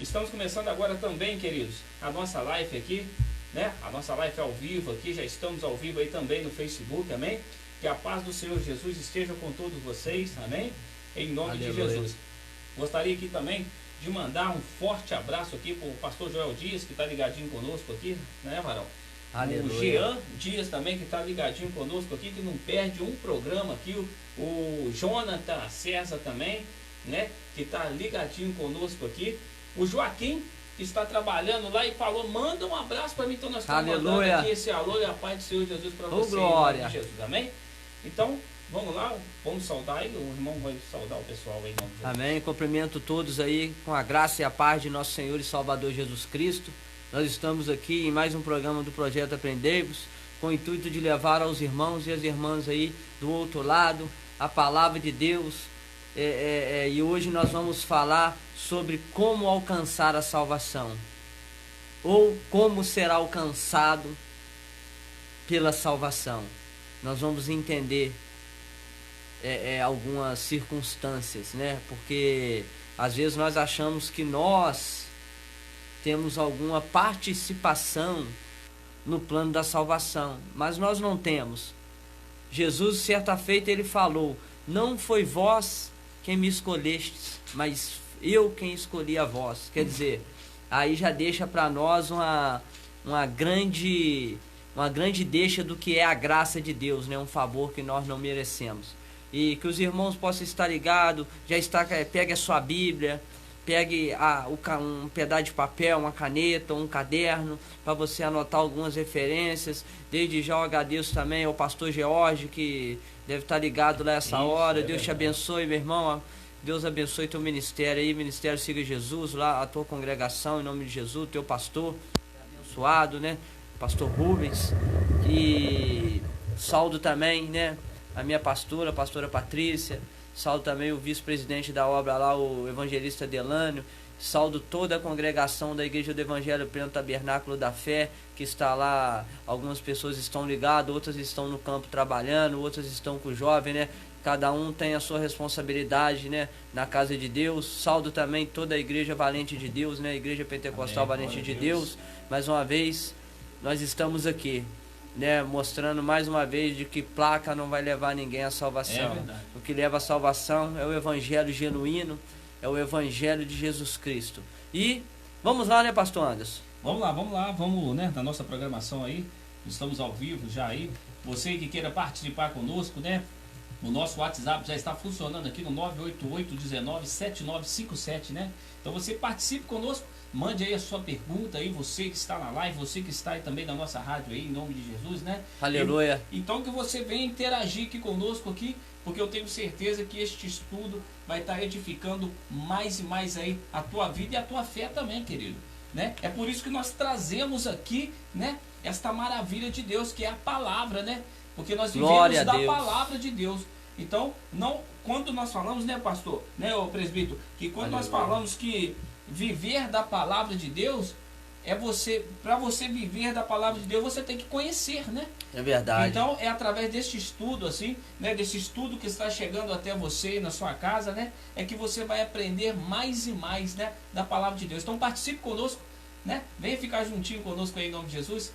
Estamos começando agora também, queridos, a nossa live aqui, né? A nossa live ao vivo aqui, já estamos ao vivo aí também no Facebook, amém? Que a paz do Senhor Jesus esteja com todos vocês, amém? Em nome de Jesus. Gostaria aqui também de mandar um forte abraço aqui para o pastor Joel Dias, que está ligadinho conosco aqui, né, Varão? Aleluia. O Jean Dias também, que está ligadinho conosco aqui, que não perde um programa aqui. O Jonathan César também, né? Que está ligadinho conosco aqui. O Joaquim, que está trabalhando lá e falou, manda um abraço para mim. Então nós estamos mandando aqui esse alô e a paz do Senhor Jesus para você, glória. em nome de Jesus, amém? Então, vamos lá, vamos saudar aí, o irmão vai saudar o pessoal aí, em nome de Jesus. Amém, cumprimento todos aí com a graça e a paz de nosso Senhor e Salvador Jesus Cristo. Nós estamos aqui em mais um programa do Projeto Aprendemos, com o intuito de levar aos irmãos e às irmãs aí do outro lado a palavra de Deus. E hoje nós vamos falar sobre como alcançar a salvação, ou como ser alcançado pela salvação. Nós vamos entender algumas circunstâncias, né? Porque às vezes nós achamos que nós temos alguma participação no plano da salvação, mas nós não temos. Jesus, certa feita, ele falou: não foi vós quem me escolhestes, mas eu quem escolhi a vós. Quer dizer, aí já deixa para nós uma grande deixa do que é a graça de Deus, né? Um favor que nós não merecemos. E que os irmãos possam estar ligados, pegue a sua Bíblia, pegue um pedaço de papel, uma caneta, um caderno, para você anotar algumas referências. Desde já eu agradeço também ao pastor George, que deve estar ligado lá essa hora. Deus te abençoe, meu irmão. Deus abençoe teu ministério aí, Ministério Siga Jesus, lá a tua congregação, em nome de Jesus, teu pastor abençoado, né? Pastor Rubens. E saúdo também, né? A minha pastora, a pastora Patrícia. Saúdo também o vice-presidente da obra lá, o evangelista Delânio. Saúdo toda a congregação da Igreja do Evangelho Pleno Tabernáculo da Fé, que está lá. Algumas pessoas estão ligadas, outras estão no campo trabalhando, outras estão com o jovem, né? Cada um tem a sua responsabilidade, né? Na casa de Deus. Saúdo também toda a Igreja Valente de Deus, né? Igreja Pentecostal Valente de Deus. Mais uma vez, nós estamos aqui, né, mostrando mais uma vez de que placa não vai levar ninguém à salvação. O que leva à salvação é o evangelho genuíno, é o evangelho de Jesus Cristo. E vamos lá, né, pastor Anderson? Vamos lá, vamos, né, na nossa programação aí. Estamos ao vivo já aí. Você que queira participar conosco, né? O nosso WhatsApp já está funcionando aqui no 988-19-7957, né? Então você participe conosco, mande aí a sua pergunta aí, você que está na live, você que está aí também na nossa rádio aí, em nome de Jesus, né? Aleluia. Então que você venha interagir aqui conosco aqui, porque eu tenho certeza que este estudo vai estar edificando mais e mais aí a tua vida e a tua fé também, querido, né? É por isso que nós trazemos aqui, né, esta maravilha de Deus, que é a palavra, né? Porque nós vivemos da palavra de Deus. Então, quando nós falamos, né, pastor, né, o presbítero, que quando nós falamos que viver da palavra de Deus, para você viver da palavra de Deus, você tem que conhecer, né? É verdade. Então, é através deste estudo, assim, né, desse estudo que está chegando até você na sua casa, né, é que você vai aprender mais e mais, né, da palavra de Deus. Então, participe conosco, né? Venha ficar juntinho conosco aí em nome de Jesus.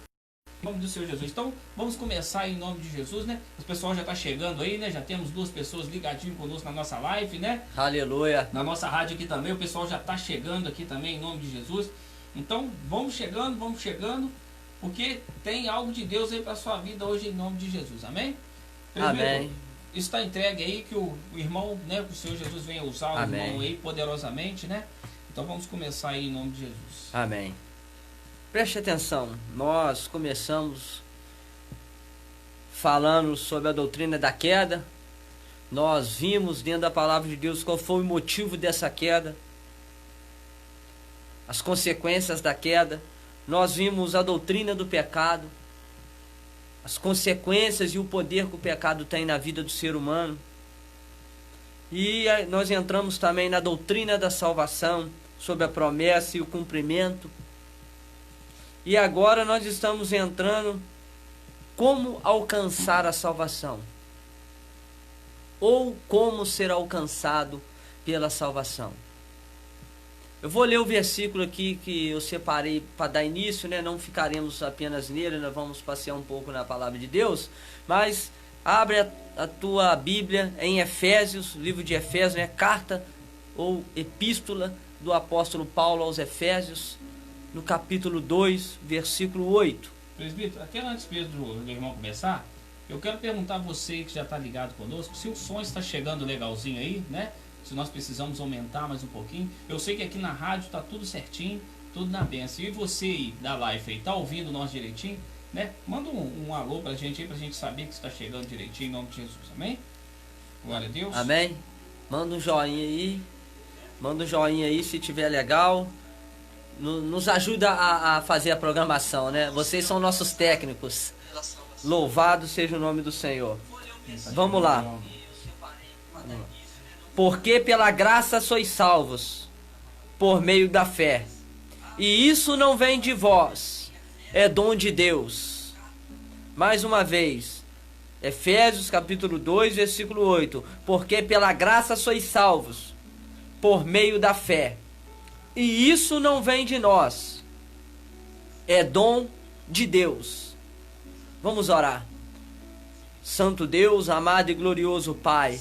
Em nome do Senhor Jesus. Então, vamos começar em nome de Jesus, né? O pessoal já está chegando aí, né? Já temos 2 pessoas ligadinho conosco na nossa live, né? Aleluia. Na nossa rádio aqui também, o pessoal já está chegando aqui também em nome de Jesus. Então, vamos chegando, porque tem algo de Deus aí para sua vida hoje em nome de Jesus. Amém? Amém. Está entregue aí que o irmão, né? Que o Senhor Jesus venha usar o irmão aí poderosamente, né? Então, vamos começar aí em nome de Jesus. Amém. Preste atenção, nós começamos falando sobre a doutrina da queda. Nós vimos dentro da palavra de Deus qual foi o motivo dessa queda, as consequências da queda. Nós vimos a doutrina do pecado, as consequências e o poder que o pecado tem na vida do ser humano. E nós entramos também na doutrina da salvação, sobre a promessa e o cumprimento. E agora nós estamos entrando como alcançar a salvação, ou como ser alcançado pela salvação. Eu vou ler o versículo aqui que eu separei para dar início, né? Não ficaremos apenas nele, nós vamos passear um pouco na palavra de Deus, mas abre a tua Bíblia em Efésios, livro de Efésios, né? Carta ou epístola do apóstolo Paulo aos Efésios, no capítulo 2, versículo 8. Presbítero, até antes mesmo do irmão começar, eu quero perguntar a você que já está ligado conosco, se o som está chegando legalzinho aí, né? Se nós precisamos aumentar mais um pouquinho. Eu sei que aqui na rádio está tudo certinho, tudo na benção. E você aí da live aí, tá ouvindo nós direitinho, né? Manda um alô pra gente aí, pra gente saber que está chegando direitinho, em nome de Jesus, amém? Glória a Deus. Amém? Manda um joinha aí. Manda um joinha aí se tiver legal. Nos ajuda a fazer a programação, né? Vocês são nossos técnicos. Louvado seja o nome do Senhor. Vamos lá. Porque pela graça sois salvos, por meio da fé. E isso não vem de vós, é dom de Deus. Mais uma vez, Efésios capítulo 2, versículo 8. Porque pela graça sois salvos, por meio da fé. E isso não vem de nós, é dom de Deus. Vamos orar. Santo Deus, amado e glorioso Pai,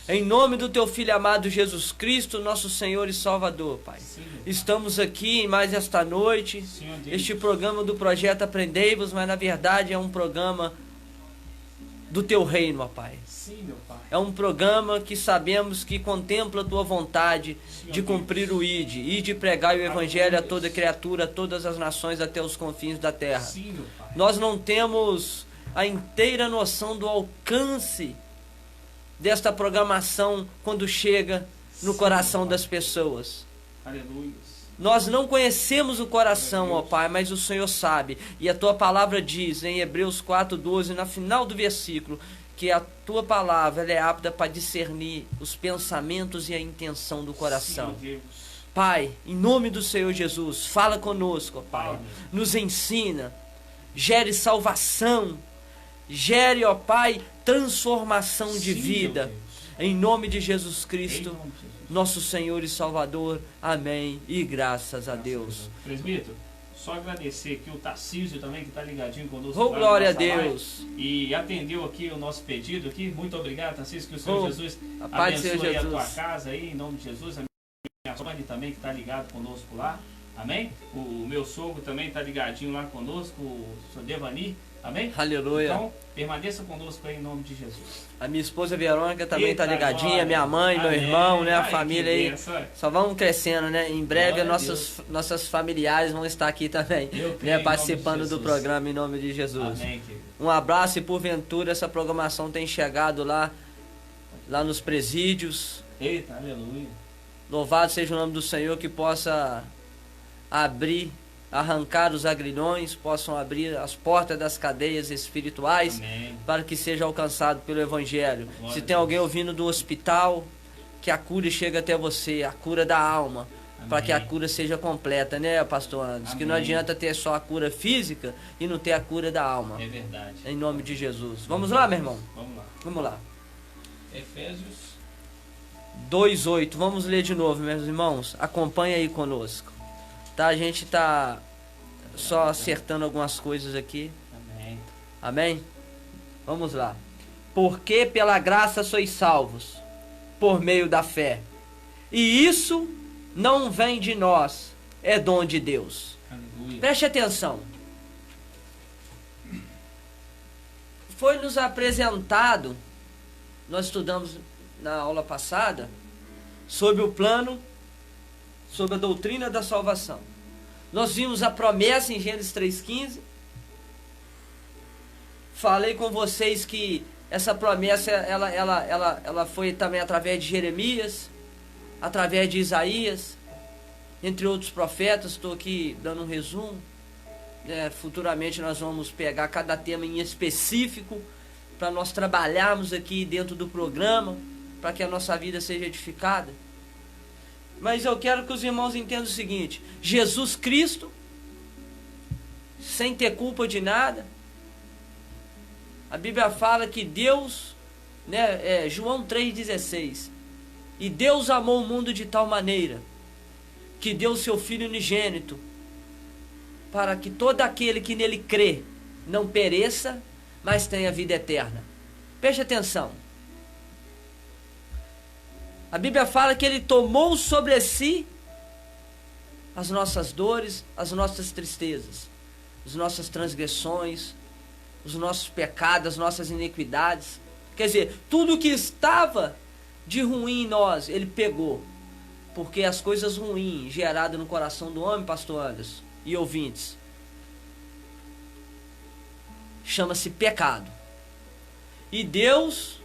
em nome do teu Filho amado Jesus Cristo, nosso Senhor e Salvador, Pai. Estamos aqui em mais esta noite, este programa do Projeto Aprendei-vos, mas na verdade é um programa do teu reino, ó Pai. É um programa que sabemos que contempla a tua vontade de cumprir o ID, de pregar o Evangelho a toda criatura, a todas as nações, até os confins da terra. Nós não temos a inteira noção do alcance desta programação quando chega no coração das pessoas. Aleluia. Nós não conhecemos o coração, ó Pai, mas o Senhor sabe. E a tua palavra diz em Hebreus 4:12, na final do versículo, que a tua palavra ela é apta para discernir os pensamentos e a intenção do coração. Pai, em nome do Senhor Jesus, fala conosco, ó Pai. Nos ensina, gere salvação, gere, ó Pai, transformação de vida. Em nome de Jesus Cristo, nosso Senhor e Salvador. Amém. E graças a Deus. Presbítero, só agradecer aqui o Tarcísio também, que está ligadinho conosco. Oh, glória a Deus. E atendeu aqui o nosso pedido aqui. Muito obrigado, Tarcísio, que o Senhor Jesus abençoe a tua casa aí, em nome de Jesus. A minha mãe também que está ligado conosco lá. Amém? O meu sogro também está ligadinho lá conosco, o Sr. Devani. Amém? Aleluia. Então, permaneça conosco aí em nome de Jesus. A minha esposa Verônica também está ligadinha, minha mãe, meu irmão, né? A família aí. Só vamos crescendo, né? Em breve nossas familiares vão estar aqui também, né? Participando do programa em nome de Jesus. Amém, um abraço e porventura essa programação tem chegado lá nos presídios. Eita, aleluia. Louvado seja o nome do Senhor, que possa arrancar os agrilhões, possam abrir as portas das cadeias espirituais. Amém. Para que seja alcançado pelo Evangelho. Glória Se tem alguém ouvindo do hospital, que a cura chegue até você, a cura da alma, para que a cura seja completa, né, pastor Anderson? Que não adianta ter só a cura física e não ter a cura da alma. É verdade. Em nome de Jesus. Vamos lá, meu irmão? Vamos lá. Vamos lá. Efésios 2:8. Vamos ler de novo, meus irmãos. Acompanha aí conosco. Tá? A gente tá só acertando algumas coisas aqui. Amém. Amém? Vamos lá. Porque pela graça sois salvos, por meio da fé. E isso não vem de nós, é dom de Deus. Aleluia. Preste atenção. Foi nos apresentado, nós estudamos na aula passada, sobre o plano, sobre a doutrina da salvação. Nós vimos a promessa em Gênesis 3:15. Falei com vocês que essa promessa ela foi também através de Jeremias, através de Isaías, entre outros profetas. Estou aqui dando um resumo. Futuramente nós vamos pegar cada tema em específico para nós trabalharmos aqui dentro do programa, para que a nossa vida seja edificada. Mas eu quero que os irmãos entendam o seguinte: Jesus Cristo, sem ter culpa de nada, a Bíblia fala que Deus, João 3,16, e Deus amou o mundo de tal maneira que deu o seu Filho unigênito, para que todo aquele que nele crê não pereça, mas tenha vida eterna. Preste atenção. A Bíblia fala que ele tomou sobre si as nossas dores, as nossas tristezas, as nossas transgressões, os nossos pecados, as nossas iniquidades. Quer dizer, tudo que estava de ruim em nós, ele pegou. Porque as coisas ruins geradas no coração do homem, pastor Anderson e ouvintes, chama-se pecado. E Deus,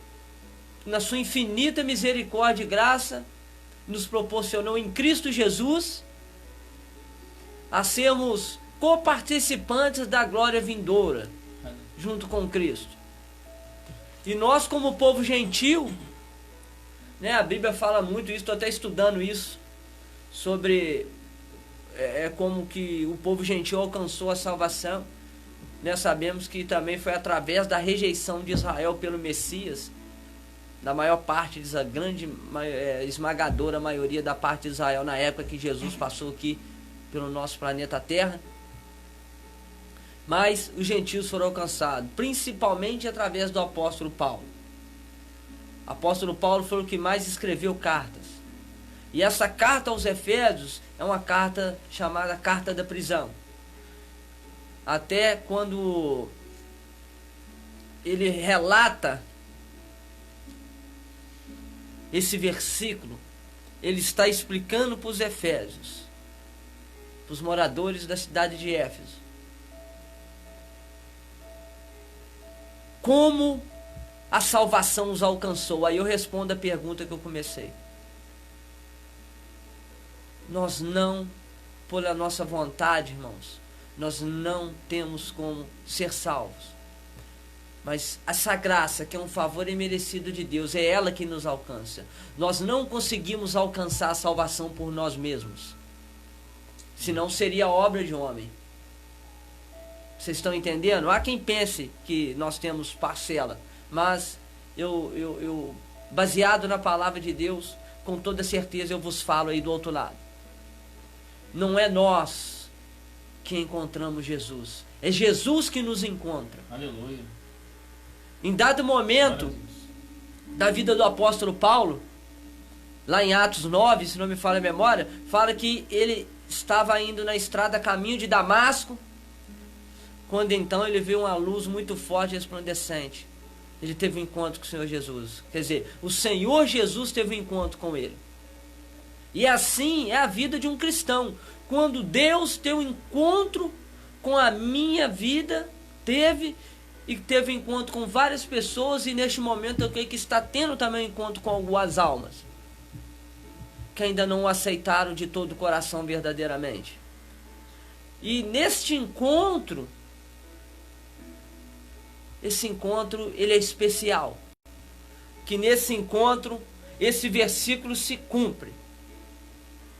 na sua infinita misericórdia e graça, nos proporcionou em Cristo Jesus a sermos coparticipantes da glória vindoura, junto com Cristo. E nós, como povo gentil, né, a Bíblia fala muito isso, estou até estudando isso, sobre como que o povo gentil alcançou a salvação. Né, sabemos que também foi através da rejeição de Israel pelo Messias, da maior parte, a grande esmagadora maioria da parte de Israel na época que Jesus passou aqui pelo nosso planeta Terra. Mas os gentios foram alcançados, principalmente através do apóstolo Paulo. O apóstolo Paulo foi o que mais escreveu cartas. E essa carta aos Efésios é uma carta chamada Carta da Prisão. Até quando ele relata esse versículo, ele está explicando para os Efésios, para os moradores da cidade de Éfeso, como a salvação os alcançou. Aí eu respondo a pergunta que eu comecei. Nós não, por a nossa vontade, irmãos, nós não temos como ser salvos. Mas essa graça, que é um favor imerecido de Deus, é ela que nos alcança. Nós não conseguimos alcançar a salvação por nós mesmos. Senão seria obra de homem. Vocês estão entendendo? Há quem pense que nós temos parcela. Mas eu baseado na palavra de Deus, com toda certeza eu vos falo aí do outro lado. Não é nós que encontramos Jesus. É Jesus que nos encontra. Aleluia. Em dado momento da vida do apóstolo Paulo, lá em Atos 9, se não me falha a memória, fala que ele estava indo na estrada a caminho de Damasco, quando então ele viu uma luz muito forte e resplandecente. Ele teve um encontro com o Senhor Jesus. Quer dizer, o Senhor Jesus teve um encontro com ele. E assim é a vida de um cristão. Quando Deus tem um encontro com a minha vida, teve um encontro com várias pessoas, e neste momento eu creio que está tendo também um encontro com algumas almas que ainda não o aceitaram de todo o coração verdadeiramente. E neste encontro, esse encontro ele é especial. Que nesse encontro, esse versículo se cumpre.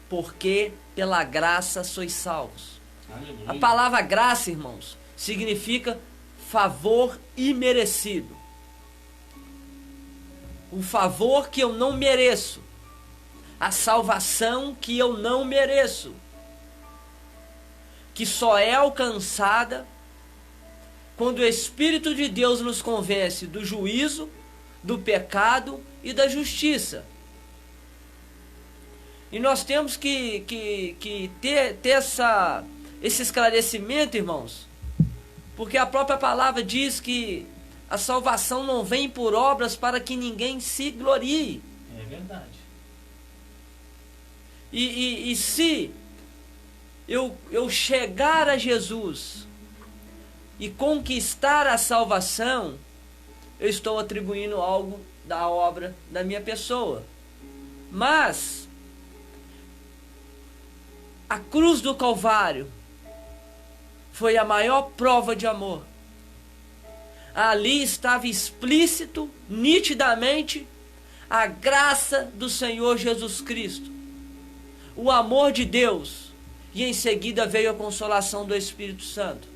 Porque pela graça sois salvos. Aleluia. A palavra graça, irmãos, significa favor imerecido. O favor que eu não mereço. A salvação que eu não mereço. Que só é alcançada quando o Espírito de Deus nos convence do juízo, do pecado e da justiça. E nós temos que ter esse esclarecimento, irmãos, porque a própria palavra diz que a salvação não vem por obras para que ninguém se glorie. É verdade. E se eu chegar a Jesus e conquistar a salvação, eu estou atribuindo algo da obra da minha pessoa. Mas a cruz do Calvário foi a maior prova de amor. Ali estava explícito, nitidamente, a graça do Senhor Jesus Cristo, o amor de Deus, e em seguida veio a consolação do Espírito Santo,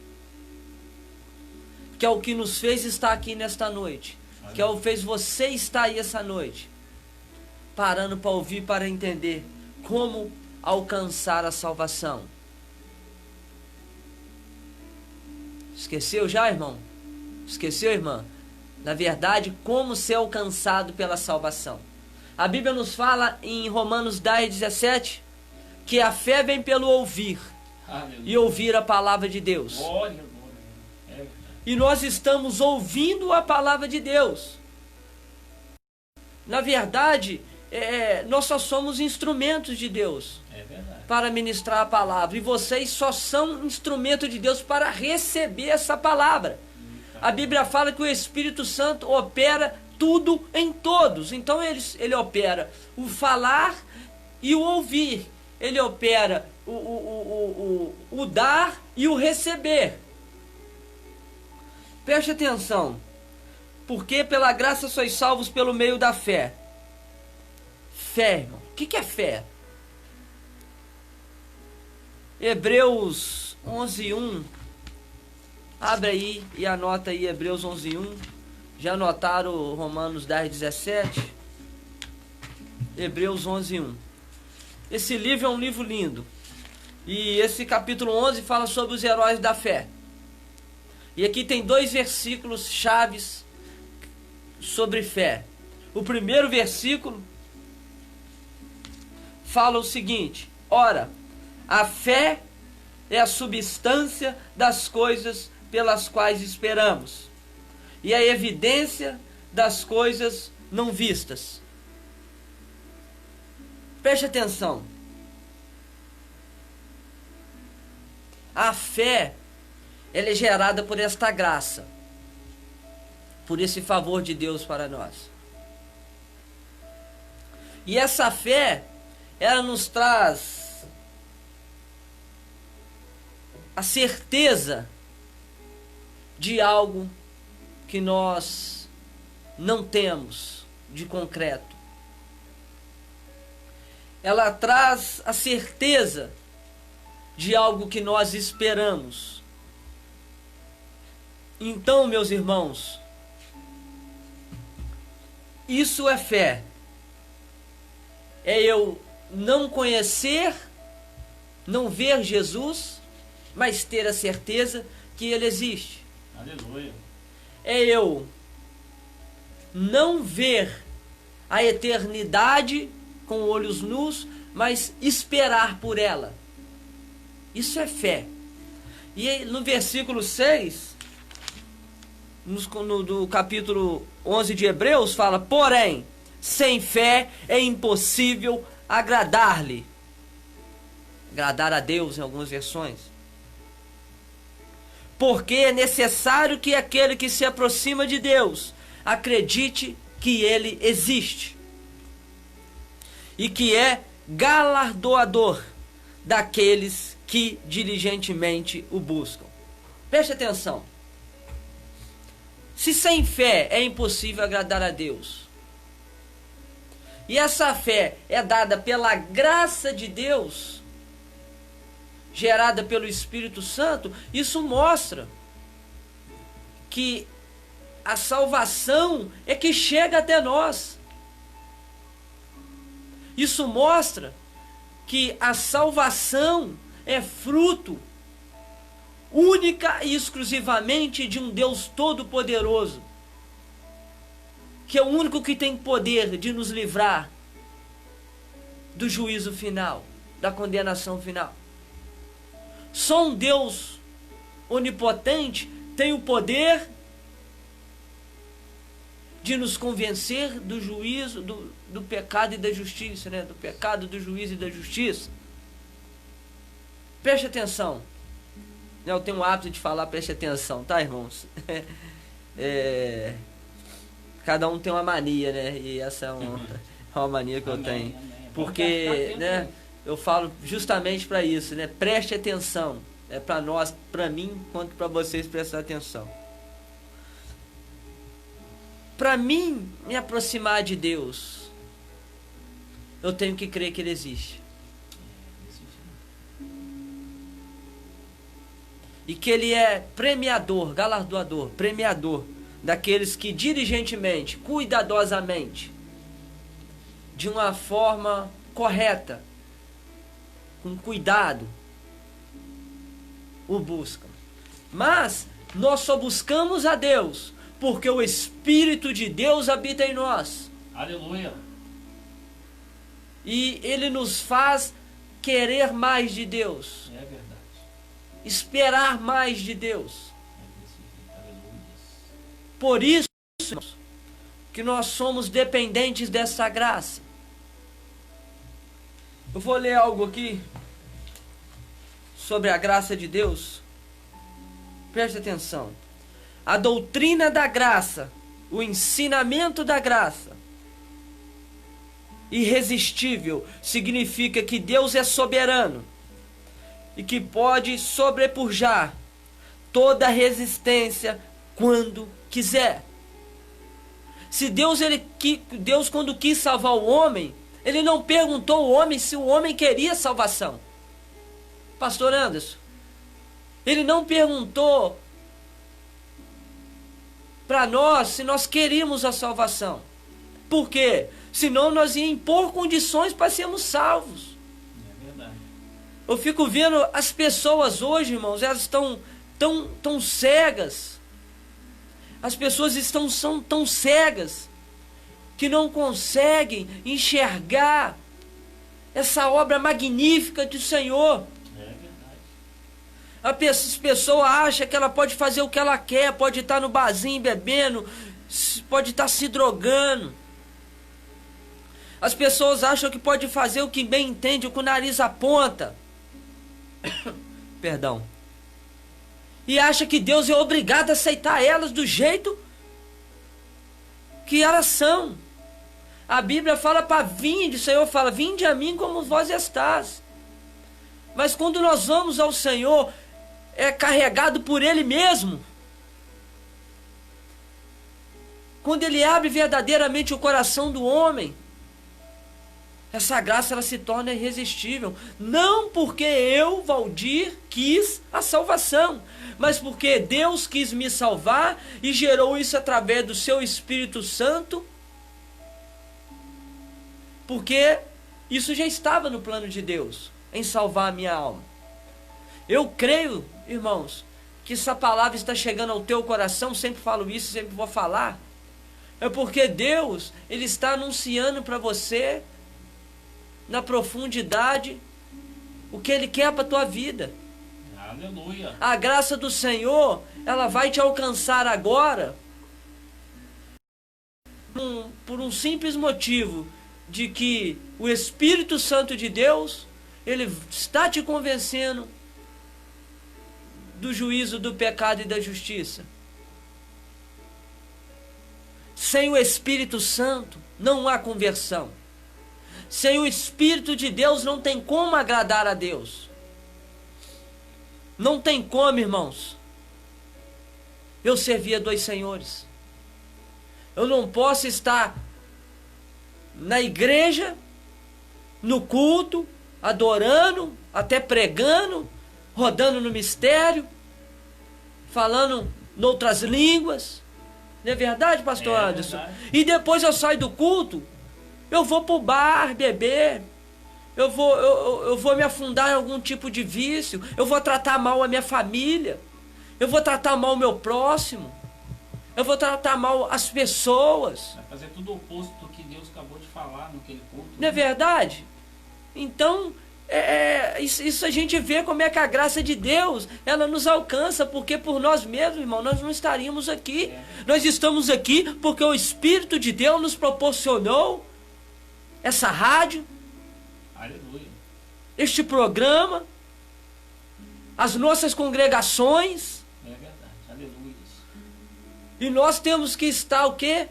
que é o que nos fez estar aqui nesta noite, que é o que fez você estar aí essa noite, parando para ouvir, para entender como alcançar a salvação? Esqueceu já, irmão? Esqueceu, irmã? Na verdade, como ser alcançado pela salvação? A Bíblia nos fala em Romanos 10:17 que a fé vem pelo ouvir. Aleluia. E ouvir a palavra de Deus. Glória. E nós estamos ouvindo a palavra de Deus. Na verdade, nós só somos instrumentos de Deus para ministrar a palavra. E vocês só são instrumento de Deus para receber essa palavra. A Bíblia fala que o Espírito Santo opera tudo em todos. Então ele opera o falar e o ouvir. Ele opera o dar e o receber. Preste atenção. Porque pela graça sois salvos pelo meio da fé. Fé, irmão. O que é fé? Hebreus 11:1. Abre aí e anota aí Hebreus 11:1. Já anotaram Romanos 10:17? Hebreus 11:1. Esse livro é um livro lindo. E esse capítulo 11 fala sobre os heróis da fé. E aqui tem 2 versículos chaves sobre fé. O primeiro versículo fala o seguinte: ora, a fé é a substância das coisas pelas quais esperamos, e a evidência das coisas não vistas. Preste atenção. A fé, ela é gerada por esta graça, por esse favor de Deus para nós. E essa fé, ela nos traz a certeza de algo que nós não temos de concreto. Ela traz a certeza de algo que nós esperamos. Então, meus irmãos, isso é fé. É eu não conhecer, não ver Jesus, mas ter a certeza que Ele existe. Aleluia. É eu não ver a eternidade com olhos nus, mas esperar por ela. Isso é fé. E aí, no versículo 6, do capítulo 11 de Hebreus, fala: porém, sem fé é impossível agradar-lhe. Agradar a Deus em algumas versões. Porque é necessário que aquele que se aproxima de Deus acredite que Ele existe e que é galardoador daqueles que diligentemente o buscam. Preste atenção. Se sem fé é impossível agradar a Deus, e essa fé é dada pela graça de Deus, gerada pelo Espírito Santo, isso mostra que a salvação é que chega até nós. Isso mostra que a salvação é fruto única e exclusivamente de um Deus Todo-Poderoso, que é o único que tem poder de nos livrar do juízo final, da condenação final. Só um Deus onipotente tem o poder de nos convencer do juízo, do pecado e da justiça, né? Do pecado, do juízo e da justiça. Preste atenção. Eu tenho o hábito de falar preste atenção, tá, irmãos? Cada um tem uma mania, né? E essa é uma mania que eu tenho. Porque, né, eu falo justamente para isso, né? Preste atenção. É para nós, para mim, quanto para vocês prestar atenção. Para mim me aproximar de Deus, eu tenho que crer que Ele existe. E que Ele é premiador, galardoador, premiador daqueles que diligentemente, cuidadosamente, de uma forma correta, com cuidado, o buscam. Mas nós só buscamos a Deus porque o Espírito de Deus habita em nós. Aleluia. E Ele nos faz querer mais de Deus. É verdade. Esperar mais de Deus. Aleluia. Por isso que nós somos dependentes dessa graça. Eu vou ler algo aqui sobre a graça de Deus. Preste atenção. A doutrina da graça, o ensinamento da graça, irresistível, significa que Deus é soberano e que pode sobrepujar toda resistência quando quiser. Se Deus quando quis salvar o homem, Ele não perguntou ao homem se o homem queria salvação. Pastor Anderson, Ele não perguntou para nós se nós queríamos a salvação. Por quê? Senão nós ia impor condições para sermos salvos. É verdade. Eu fico vendo as pessoas hoje, irmãos, elas estão tão cegas. As pessoas são tão cegas que não conseguem enxergar essa obra magnífica do Senhor. A pessoa acha que ela pode fazer o que ela quer, pode estar no barzinho bebendo, pode estar se drogando. As pessoas acham que pode fazer o que bem entende, com o nariz aponta. Perdão. E acha que Deus é obrigado a aceitar elas do jeito que elas são. A Bíblia fala para vinde, o Senhor fala, vinde a mim como vós estás. Mas quando nós vamos ao Senhor, é carregado por Ele mesmo. Quando Ele abre verdadeiramente o coração do homem, essa graça ela se torna irresistível. Não porque eu, Valdir, quis a salvação, mas porque Deus quis me salvar e gerou isso através do seu Espírito Santo. Porque isso já estava no plano de Deus, em salvar a minha alma. Eu creio, irmãos, que essa palavra está chegando ao teu coração. Sempre falo isso, sempre vou falar. É porque Deus, Ele está anunciando para você, na profundidade, o que Ele quer para a tua vida. Aleluia. A graça do Senhor, ela vai te alcançar agora, por um simples motivo, de que o Espírito Santo de Deus, Ele está te convencendo do juízo, do pecado e da justiça. Sem o Espírito Santo não há conversão. Sem o Espírito de Deus não tem como agradar a Deus. Não tem como, irmãos, eu servir a dois senhores. Eu não posso estar na igreja, no culto, adorando, até pregando, rodando no mistério, falando noutras línguas. Não é verdade, pastor Anderson? Verdade. E depois eu saio do culto, eu vou pro bar beber, eu vou me afundar em algum tipo de vício, eu vou tratar mal a minha família, eu vou tratar mal o meu próximo, eu vou tratar mal as pessoas. Vai fazer tudo o oposto do que Deus acabou de falar naquele culto. Não é verdade? Então, isso a gente vê como é que a graça de Deus, ela nos alcança, porque por nós mesmos, irmão, nós não estaríamos aqui. Nós estamos aqui porque o Espírito de Deus nos proporcionou essa rádio, Aleluia. este programa, as nossas congregações, É verdade. Aleluia. e nós temos que estar o quê?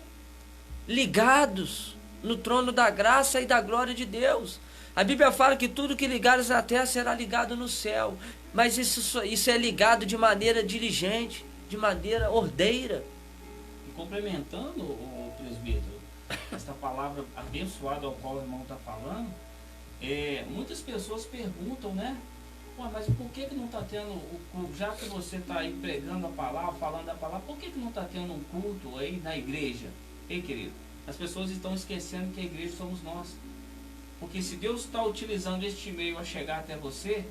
Ligados no trono da graça e da glória de Deus. A Bíblia fala que tudo que ligares na terra será ligado no céu. Mas isso é ligado de maneira diligente, de maneira ordeira. E complementando, o presbítero, esta palavra abençoada ao qual o irmão está falando, muitas pessoas perguntam, né? Mas por que não está tendo, já que você está aí pregando a palavra, falando a palavra, por que não está tendo um culto aí na igreja? Ei, querido, as pessoas estão esquecendo que a igreja somos nós. Porque se Deus está utilizando este meio a chegar até você,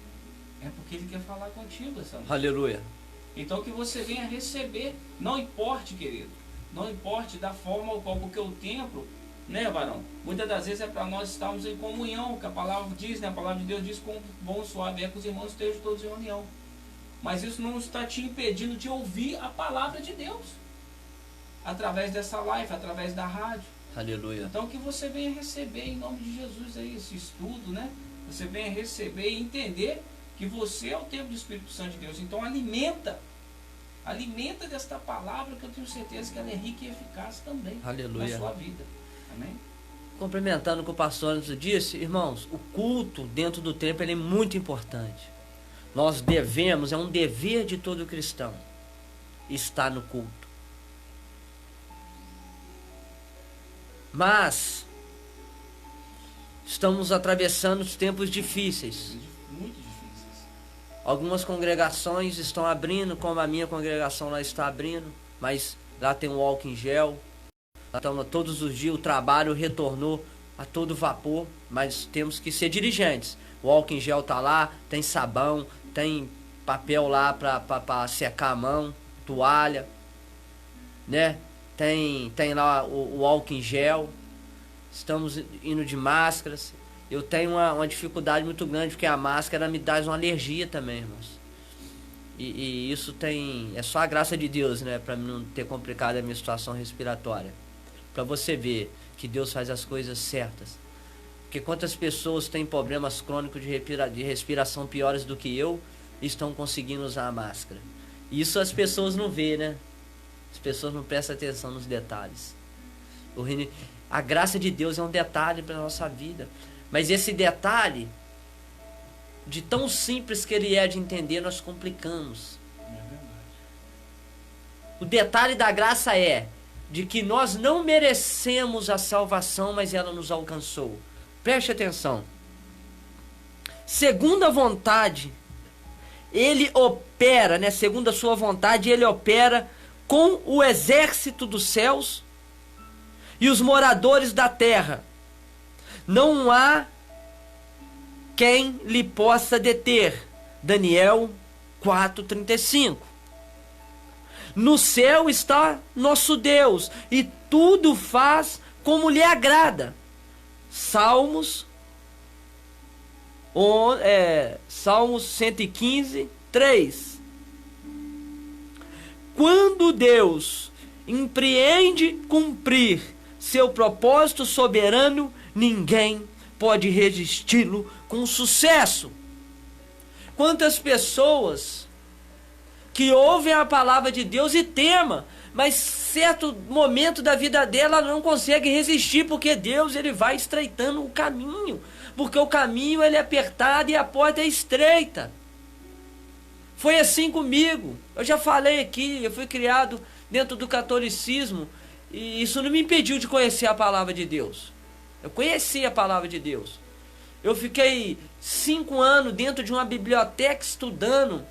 é porque Ele quer falar contigo essa noite. Aleluia. Então que você venha receber, não importe, querido, não importe da forma ou qual, porque o templo, né, varão, muitas das vezes é para nós estarmos em comunhão, que a palavra diz, né, a palavra de Deus diz, com bom suave é que os irmãos estejam todos em união. Mas isso não está te impedindo de ouvir a palavra de Deus, através dessa live, através da rádio. Aleluia. Então que você venha receber em nome de Jesus aí, esse estudo, né? Você venha receber e entender que você é o templo do Espírito Santo de Deus. Então alimenta desta palavra, que eu tenho certeza que ela é rica e eficaz também. Aleluia. Na sua vida. Amém? Complementando o que o pastor Anderson disse, irmãos, o culto dentro do templo ele é muito importante. Nós devemos, é um dever de todo cristão, estar no culto. Mas estamos atravessando os tempos difíceis. Muito difíceis. Algumas congregações estão abrindo, como a minha congregação lá está abrindo, mas lá tem um álcool em gel. Então, todos os dias o trabalho retornou a todo vapor, mas temos que ser diligentes. O álcool em gel está lá, tem sabão, tem papel lá para secar a mão, toalha, né? Tem lá o álcool em gel. Estamos indo de máscaras. Eu tenho uma dificuldade muito grande, porque a máscara me dá uma alergia também, irmãos. E isso é só a graça de Deus, né? Para não ter complicado a minha situação respiratória. Para você ver que Deus faz as coisas certas. Porque quantas pessoas têm problemas crônicos de respiração piores do que eu e estão conseguindo usar a máscara. Isso as pessoas não vê, né? As pessoas não prestam atenção nos detalhes. A graça de Deus é um detalhe para a nossa vida. Mas esse detalhe, de tão simples que ele é de entender, nós complicamos. É verdade. O detalhe da graça é de que nós não merecemos a salvação, mas ela nos alcançou. Preste atenção. Segundo a vontade, ele opera, né? Segundo a sua vontade, ele opera com o exército dos céus e os moradores da terra. Não há quem lhe possa deter. Daniel 4:35. No céu está nosso Deus, e tudo faz como lhe agrada. Salmos 115, 3. Quando Deus empreende cumprir seu propósito soberano, ninguém pode resisti-lo com sucesso. Quantas pessoas que ouvem a palavra de Deus e temam, mas certo momento da vida dela não consegue resistir, porque Deus ele vai estreitando o caminho, porque o caminho ele é apertado e a porta é estreita. Foi assim comigo. Eu já falei aqui, eu fui criado dentro do catolicismo e isso não me impediu de conhecer a palavra de Deus. Eu conheci a palavra de Deus. Eu fiquei 5 anos dentro de uma biblioteca estudando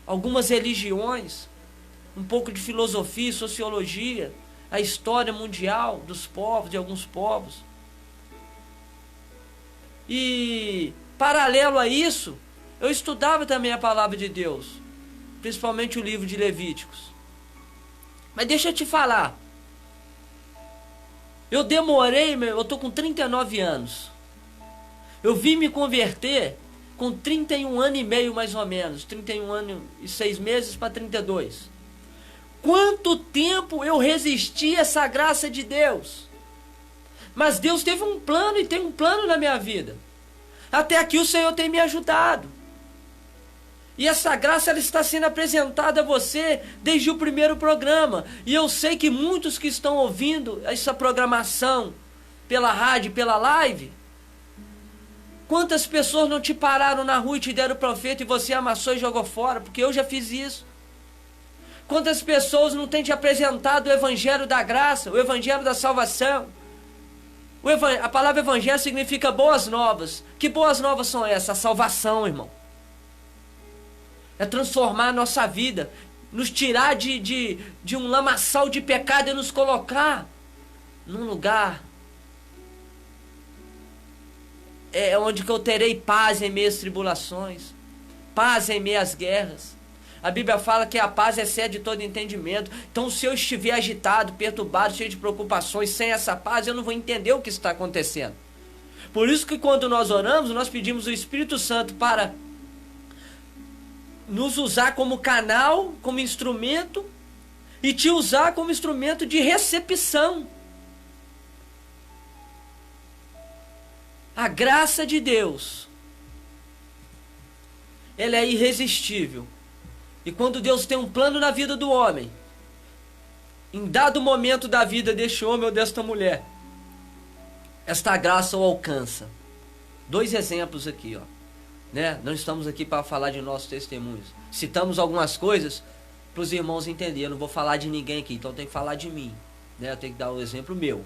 algumas religiões, um pouco de filosofia e sociologia, a história mundial dos povos, de alguns povos. E paralelo a isso, eu estudava também a palavra de Deus, principalmente o livro de Levíticos. Mas deixa eu te falar, eu demorei, eu estou com 39 anos. Eu vim me converter com 31 anos e meio mais ou menos, 31 anos e 6 meses para 32. Quanto tempo eu resisti a essa graça de Deus? Mas Deus teve um plano e tem um plano na minha vida. Até aqui o Senhor tem me ajudado. E essa graça ela está sendo apresentada a você desde o primeiro programa. E eu sei que muitos que estão ouvindo essa programação pela rádio, pela live, quantas pessoas não te pararam na rua e te deram o profeta e você amassou e jogou fora? Porque eu já fiz isso. Quantas pessoas não têm te apresentado o evangelho da graça, o evangelho da salvação? A palavra evangelho significa boas novas. Que boas novas são essas? A salvação, irmão. É transformar a nossa vida, nos tirar de um lamaçal de pecado e nos colocar num lugar é onde que eu terei paz em meio às tribulações, paz em meio às guerras. A Bíblia fala que a paz excede todo entendimento. Então, se eu estiver agitado, perturbado, cheio de preocupações, sem essa paz, eu não vou entender o que está acontecendo. Por isso que quando nós oramos, nós pedimos o Espírito Santo para nos usar como canal, como instrumento, e te usar como instrumento de recepção. A graça de Deus, ela é irresistível. E quando Deus tem um plano na vida do homem, em dado momento da vida deste homem ou desta mulher, esta graça o alcança. 2 exemplos aqui, ó, né? Não estamos aqui para falar de nossos testemunhos. Citamos algumas coisas para os irmãos entenderem. Eu não vou falar de ninguém aqui, então tem que falar de mim, né? Eu tenho que dar um exemplo meu.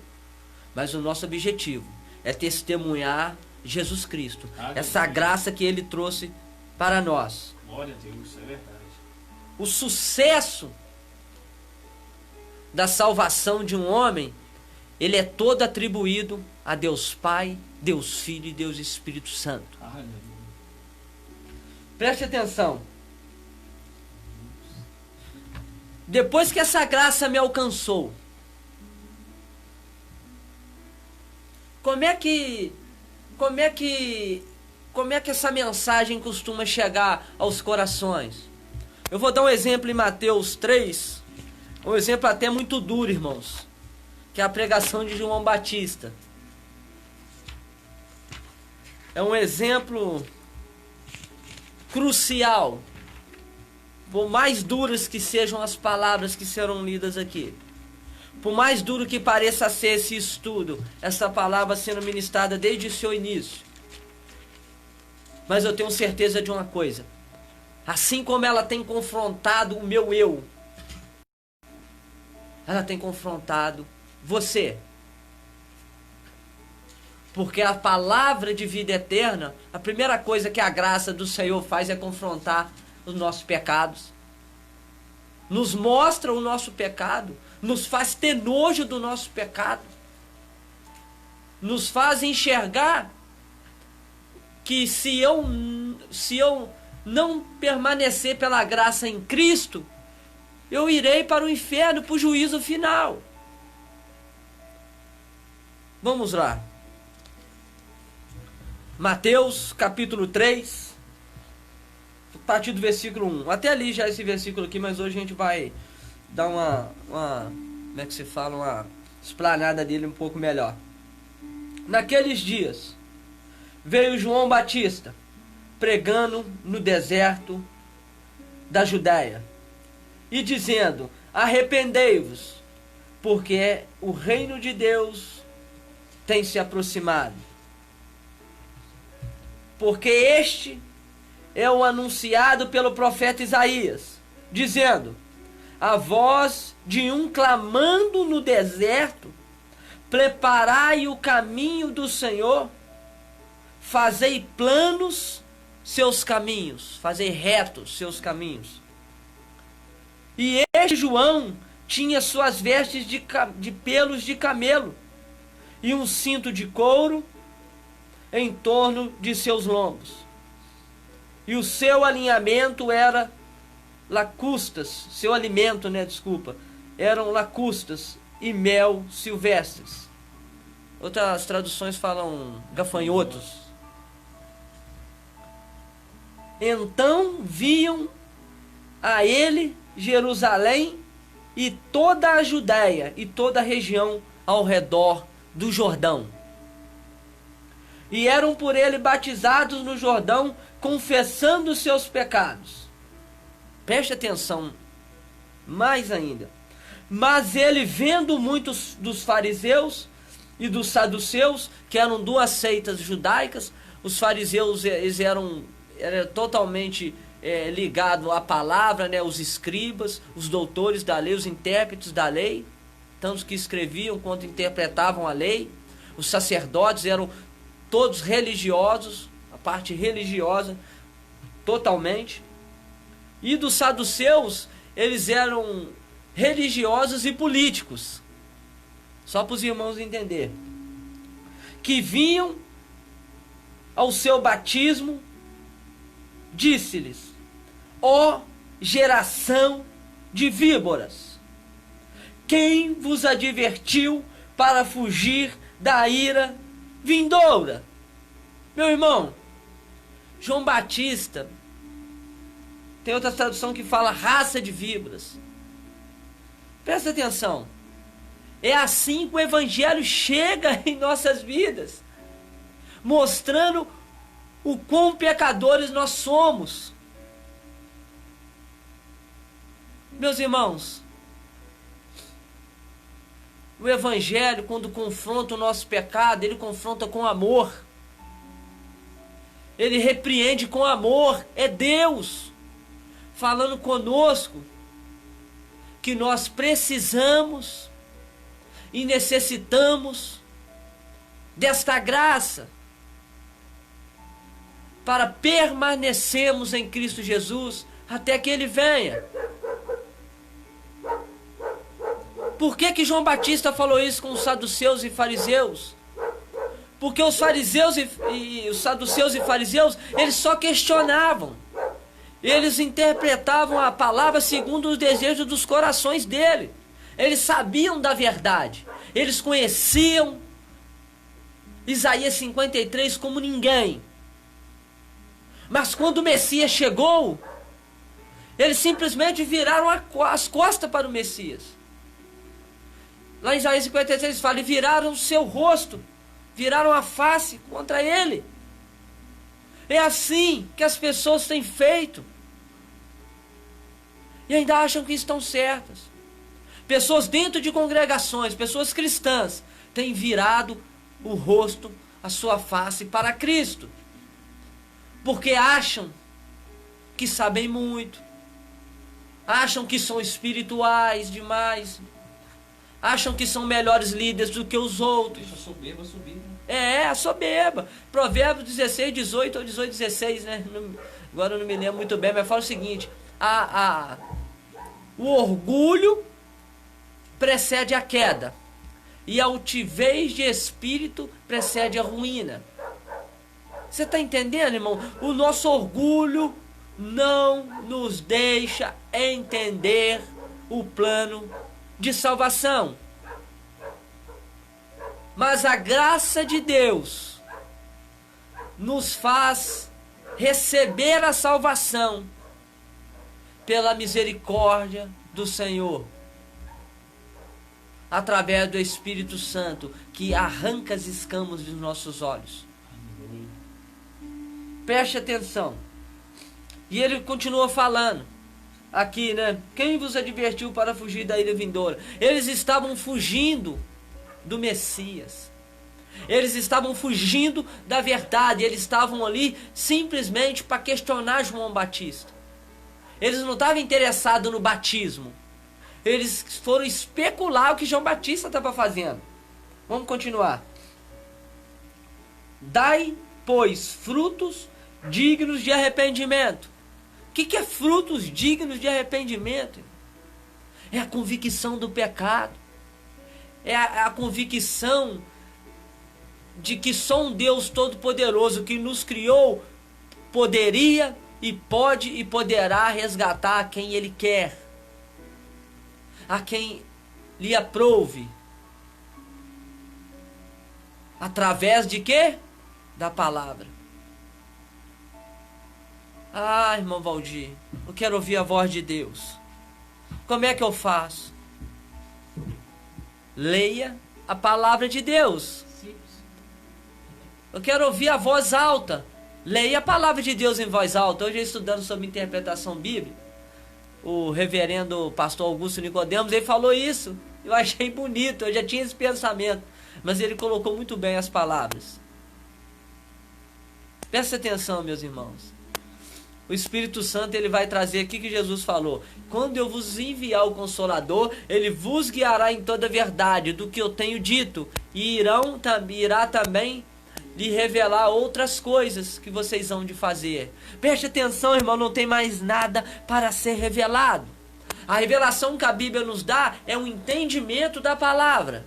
Mas o nosso objetivo é testemunhar Jesus Cristo, essa graça que Ele trouxe para nós. Glória a Deus, é verdade. O sucesso da salvação de um homem, ele é todo atribuído a Deus Pai, Deus Filho e Deus Espírito Santo. Preste atenção. Depois que essa graça me alcançou, como é que essa mensagem costuma chegar aos corações? Eu vou dar um exemplo em Mateus 3, um exemplo até muito duro, irmãos, que é a pregação de João Batista. É um exemplo crucial, por mais duras que sejam as palavras que serão lidas aqui, por mais duro que pareça ser esse estudo, essa palavra sendo ministrada desde o seu início, mas eu tenho certeza de uma coisa: assim como ela tem confrontado o meu eu, ela tem confrontado você. Porque a palavra de vida eterna, a primeira coisa que a graça do Senhor faz é confrontar os nossos pecados. Nos mostra o nosso pecado, nos faz ter nojo do nosso pecado, nos faz enxergar que se eu não permanecer pela graça em Cristo, eu irei para o inferno, para o juízo final. Vamos lá. Mateus capítulo 3, a partir do versículo 1. Até ali já esse versículo aqui, mas hoje a gente vai dar uma como é que se fala, uma explanada dele um pouco melhor. Naqueles dias, veio João Batista, pregando no deserto da Judéia, e dizendo: arrependei-vos, porque o reino de Deus tem se aproximado. Porque este é o anunciado pelo profeta Isaías, dizendo: a voz de um clamando no deserto, preparai o caminho do Senhor, fazei planos seus caminhos, fazei retos seus caminhos. E este João tinha suas vestes de pelos de camelo, e um cinto de couro em torno de seus lombos. E o seu alinhamento era lacustas, seu alimento, eram lacustas e mel silvestres. Outras traduções falam gafanhotos. Então viam a ele Jerusalém e toda a Judéia e toda a região ao redor do Jordão. E eram por ele batizados no Jordão, confessando os seus pecados. Preste atenção, mais ainda. Mas ele, vendo muitos dos fariseus e dos saduceus, que eram duas seitas judaicas, os fariseus eles eram totalmente ligados à palavra, né? Os escribas, os doutores da lei, os intérpretes da lei, tanto os que escreviam quanto interpretavam a lei. Os sacerdotes eram todos religiosos, a parte religiosa, totalmente. E dos saduceus, eles eram religiosos e políticos. Só para os irmãos entenderem. Que vinham ao seu batismo, disse-lhes: ó geração de víboras, quem vos advertiu para fugir da ira vindoura? Meu irmão, João Batista, tem outra tradução que fala raça de víboras. Presta atenção. É assim que o Evangelho chega em nossas vidas, mostrando o quão pecadores nós somos. Meus irmãos, o Evangelho, quando confronta o nosso pecado, ele confronta com amor. Ele repreende com amor. É Deus falando conosco que nós precisamos e necessitamos desta graça para permanecermos em Cristo Jesus até que Ele venha. Por que João Batista falou isso com os saduceus e fariseus? Porque os fariseus e os saduceus e fariseus, eles só questionavam. Eles interpretavam a palavra segundo os desejos dos corações dele. Eles sabiam da verdade. Eles conheciam Isaías 53 como ninguém. Mas quando o Messias chegou, eles simplesmente viraram as costas para o Messias. Lá em Isaías 53 fala: e viraram o seu rosto, viraram a face contra ele. É assim que as pessoas têm feito. E ainda acham que estão certas. Pessoas dentro de congregações, pessoas cristãs, têm virado o rosto, a sua face para Cristo. Porque acham que sabem muito. Acham que são espirituais demais. Acham que são melhores líderes do que os outros. Deixa a soberba subir, né? É, a soberba. Provérbios 16, 18 ou 18, 16, né? Agora eu não me lembro muito bem, mas fala o seguinte: o orgulho precede a queda, e a altivez de espírito precede a ruína. Você está entendendo, irmão? O nosso orgulho não nos deixa entender o plano de salvação. Mas a graça de Deus nos faz receber a salvação pela misericórdia do Senhor, através do Espírito Santo, que arranca as escamas dos nossos olhos. Preste atenção. E ele continua falando aqui, né? Quem vos advertiu para fugir da ira vindoura? Eles estavam fugindo do Messias. Eles estavam fugindo da verdade. Eles estavam ali simplesmente para questionar João Batista. Eles não estavam interessados no batismo. Eles foram especular o que João Batista estava fazendo. Vamos continuar. Dai, pois, frutos dignos de arrependimento. O que é frutos dignos de arrependimento? É a convicção do pecado. É a convicção de que só um Deus Todo-Poderoso que nos criou poderia e pode e poderá resgatar quem Ele quer, a quem lhe aprouve. Através de quê? Da palavra. Ah, irmão Valdir, eu quero ouvir a voz de Deus. Como é que eu faço? Leia a palavra de Deus. Eu quero ouvir a voz alta. Leia a palavra de Deus em voz alta. Hoje, estudando sobre interpretação bíblica, o reverendo pastor Augusto Nicodemos, ele falou isso. Eu achei bonito, eu já tinha esse pensamento, mas ele colocou muito bem as palavras. Presta atenção, meus irmãos. O Espírito Santo, ele vai trazer aqui que Jesus falou: quando eu vos enviar o Consolador, ele vos guiará em toda a verdade do que eu tenho dito, e irá também lhe revelar outras coisas que vocês hão de fazer. Preste atenção, irmão, não tem mais nada para ser revelado. A revelação que a Bíblia nos dá é um entendimento da palavra.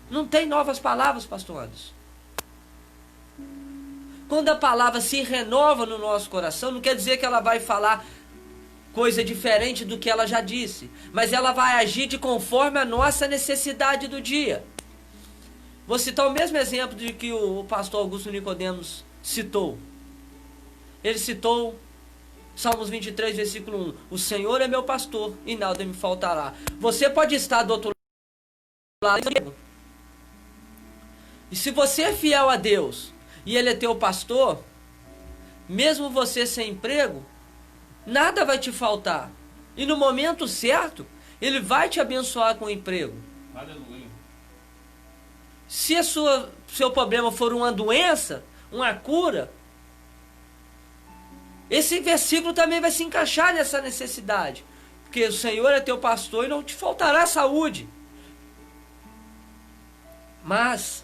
Não tem novas palavras, pastor Anderson. Quando a palavra se renova no nosso coração, não quer dizer que ela vai falar coisa diferente do que ela já disse, mas ela vai agir de conforme a nossa necessidade do dia. Vou citar o mesmo exemplo de que o pastor Augusto Nicodemos citou. Ele citou Salmos 23, versículo 1. O Senhor é meu pastor e nada me faltará. Você pode estar do outro lado. E se você é fiel a Deus e Ele é teu pastor, mesmo você sem emprego, nada vai te faltar. E no momento certo, Ele vai te abençoar com o emprego. Aleluia. Se seu problema for uma doença, uma cura, esse versículo também vai se encaixar nessa necessidade. Porque o Senhor é teu pastor e não te faltará saúde. Mas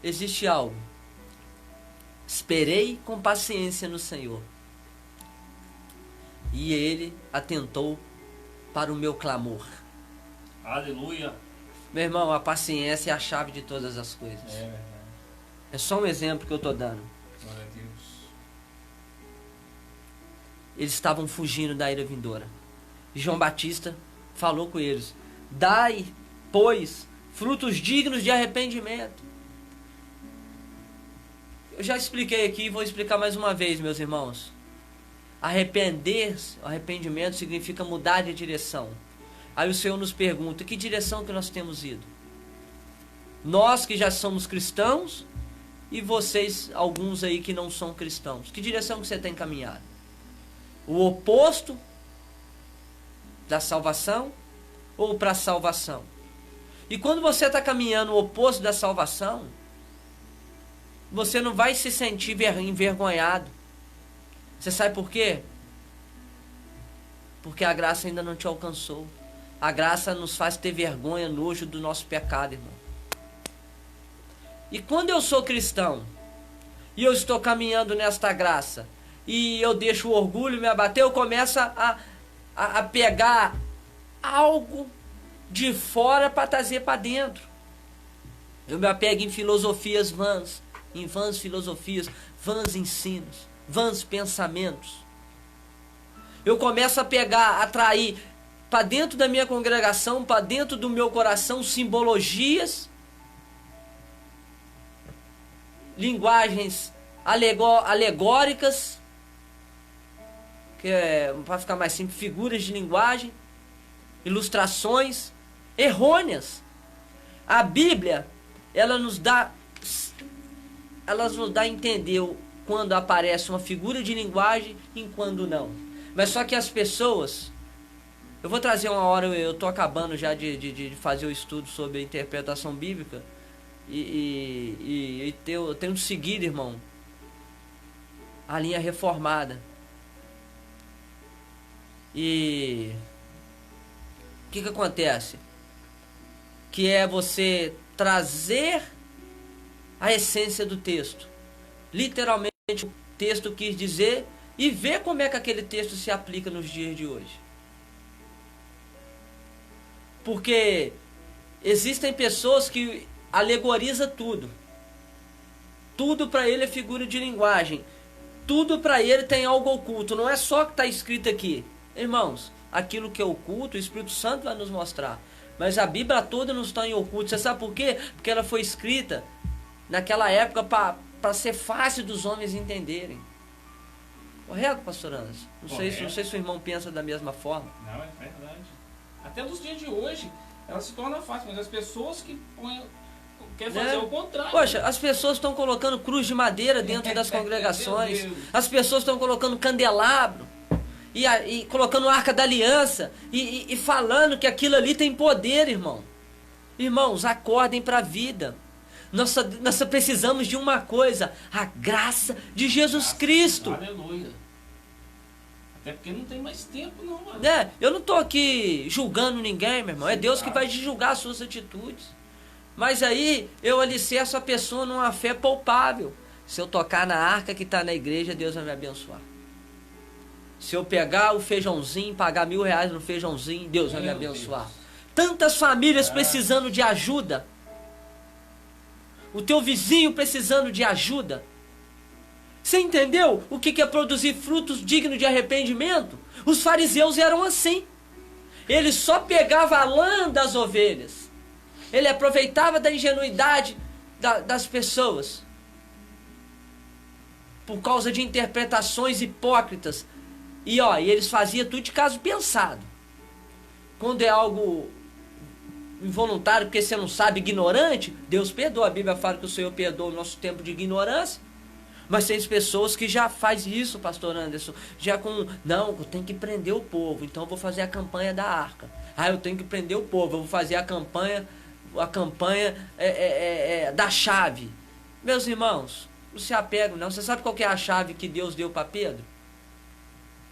existe algo. Esperei com paciência no Senhor, e Ele atentou para o meu clamor. Aleluia. Meu irmão, a paciência é a chave de todas as coisas. É verdade. É só um exemplo que eu estou dando. Glória a Deus. Eles estavam fugindo da ira vindoura. João Batista falou com eles: dai, pois, frutos dignos de arrependimento. Eu já expliquei aqui e vou explicar mais uma vez, meus irmãos. Arrependimento significa mudar de direção. Aí o Senhor nos pergunta: que direção que nós temos ido? Nós que já somos cristãos e vocês, alguns aí que não são cristãos, que direção que você tem caminhado? O oposto da salvação ou para a salvação? E quando você está caminhando o oposto da salvação, você não vai se sentir envergonhado. Você sabe por quê? Porque a graça ainda não te alcançou. A graça nos faz ter vergonha, nojo do nosso pecado, irmão. E quando eu sou cristão e eu estou caminhando nesta graça e eu deixo o orgulho me abater, eu começo a pegar algo de fora para trazer para dentro. Eu me apego em filosofias vãs, em vãs filosofias, vãs ensinos, vãs pensamentos. Eu começo a pegar, atrair para dentro da minha congregação, para dentro do meu coração, simbologias, linguagens alegóricas, que é, para ficar mais simples, figuras de linguagem, ilustrações errôneas. A Bíblia, ela nos dá a entender quando aparece uma figura de linguagem e quando não. Mas só que as pessoas... Eu vou trazer uma hora, eu estou acabando já de fazer o estudo sobre a interpretação bíblica. E eu tenho seguido, irmão, a linha reformada. E o que acontece? Que é você trazer a essência do texto. Literalmente o texto quis dizer e ver como é que aquele texto se aplica nos dias de hoje. Porque existem pessoas que alegorizam tudo. Tudo para ele é figura de linguagem. Tudo para ele tem algo oculto. Não é só o que está escrito aqui. Irmãos, aquilo que é oculto, o Espírito Santo vai nos mostrar. Mas a Bíblia toda não está em oculto. Você sabe por quê? Porque ela foi escrita naquela época para ser fácil dos homens entenderem. Correto, pastor Anderson? Não sei se o irmão pensa da mesma forma. Não, é verdade. Até nos dias de hoje, ela se torna fácil, mas as pessoas que querem fazer o contrário. Poxa, as pessoas estão colocando cruz de madeira dentro das congregações. As pessoas estão colocando candelabro. E colocando Arca da Aliança. E falando que aquilo ali tem poder, irmão. Irmãos, acordem para a vida. Nós precisamos de uma coisa: a graça de Jesus Cristo. Aleluia. Até porque não tem mais tempo, não, mano. Eu não estou aqui julgando ninguém, meu irmão. É Deus que vai julgar as suas atitudes. Mas aí eu alicerço a pessoa numa fé palpável. Se eu tocar na arca que está na igreja, Deus vai me abençoar. Se eu pegar o feijãozinho, pagar R$1.000 no feijãozinho, Deus vai me abençoar. Deus. Tantas famílias precisando de ajuda. O teu vizinho precisando de ajuda. Você entendeu o que é produzir frutos dignos de arrependimento? Os fariseus eram assim. Ele só pegava a lã das ovelhas. Ele aproveitava da ingenuidade das pessoas. Por causa de interpretações hipócritas. E eles faziam tudo de caso pensado. Quando é algo involuntário, porque você não sabe, ignorante, Deus perdoa. A Bíblia fala que o Senhor perdoa o nosso tempo de ignorância. Mas tem pessoas que já fazem isso, pastor Anderson, já não, eu tenho que prender o povo, então eu vou fazer a campanha da arca. Eu tenho que prender o povo, eu vou fazer a campanha da chave. Meus irmãos, não se apegam não. Você sabe qual que é a chave que Deus deu para Pedro?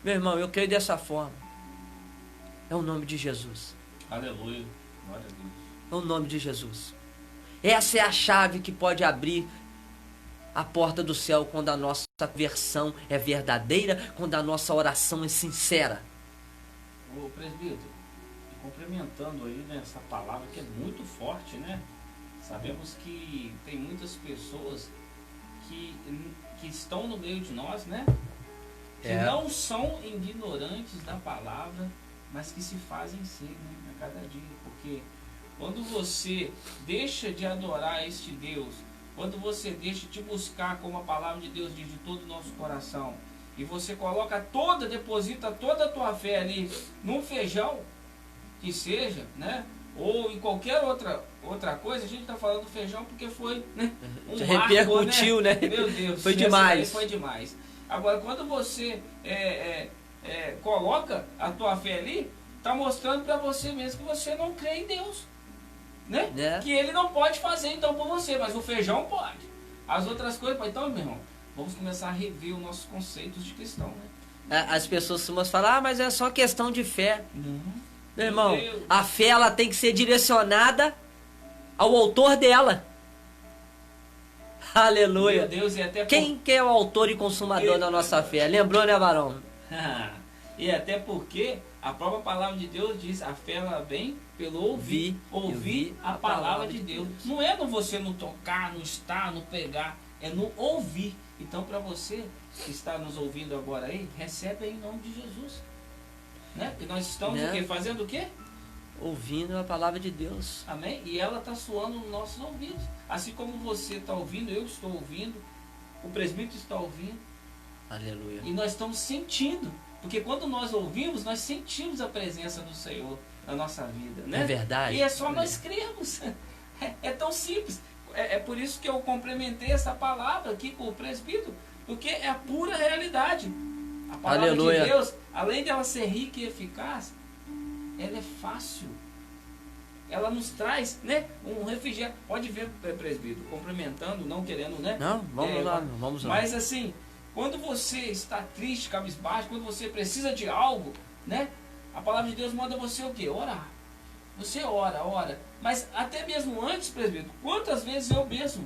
Meu irmão, eu creio dessa forma. É o nome de Jesus. Aleluia. Glória a Deus. É o nome de Jesus. Essa é a chave que pode abrir a porta do céu quando a nossa versão é verdadeira, quando a nossa oração é sincera. Ô presbítero, complementando aí nessa palavra que é muito forte, né? Sabemos que tem muitas pessoas que estão no meio de nós, né? Que não são ignorantes da palavra, mas que se fazem ser, né, a cada dia. Porque quando você deixa de adorar este Deus, quando você deixa de buscar, como a palavra de Deus diz, de todo o nosso coração, e você deposita toda a tua fé ali num feijão, que seja, né? Ou em qualquer outra coisa, a gente está falando do feijão porque foi, né, repercutiu, né? Meu Deus, foi demais. Foi demais. Agora, quando você coloca a tua fé ali, está mostrando para você mesmo que você não crê em Deus. Né? Que ele não pode fazer então por você, mas o feijão pode. As outras coisas, então, meu irmão, vamos começar a rever os nossos conceitos de cristão, né? As pessoas costumam falar, mas é só questão de fé. Não. Meu irmão, a fé ela tem que ser direcionada ao autor dela. Aleluia. Meu Deus, e até Quem que é o autor e consumador da nossa fé? Lembrou, né, varão? E até porque a própria palavra de Deus diz, a fé ela vem pelo ouvir a palavra de Deus. Não é no você não tocar, não estar, não pegar, é no ouvir. Então, para você que está nos ouvindo agora aí, recebe aí em nome de Jesus. Né? Porque nós estamos o quê? Fazendo o quê? Ouvindo a palavra de Deus. Amém? E ela está soando nos nossos ouvidos. Assim como você está ouvindo, eu estou ouvindo, o presbítero está ouvindo. Aleluia. E nós estamos sentindo. Porque quando nós ouvimos, nós sentimos a presença do Senhor na nossa vida. Né? É verdade. E é só nós crermos. É tão simples. É por isso que eu complementei essa palavra aqui com o presbítero. Porque é a pura realidade. A palavra Aleluia. de Deus, além de ela ser rica e eficaz, ela é fácil. Ela nos traz, né, um refrigério. Pode ver, presbítero, complementando, não querendo, né? Não, vamos lá. Mas assim, quando você está triste, cabisbaixo, quando você precisa de algo, né? A palavra de Deus manda você o quê? Orar. Você ora. Mas até mesmo antes, presbítero, quantas vezes eu mesmo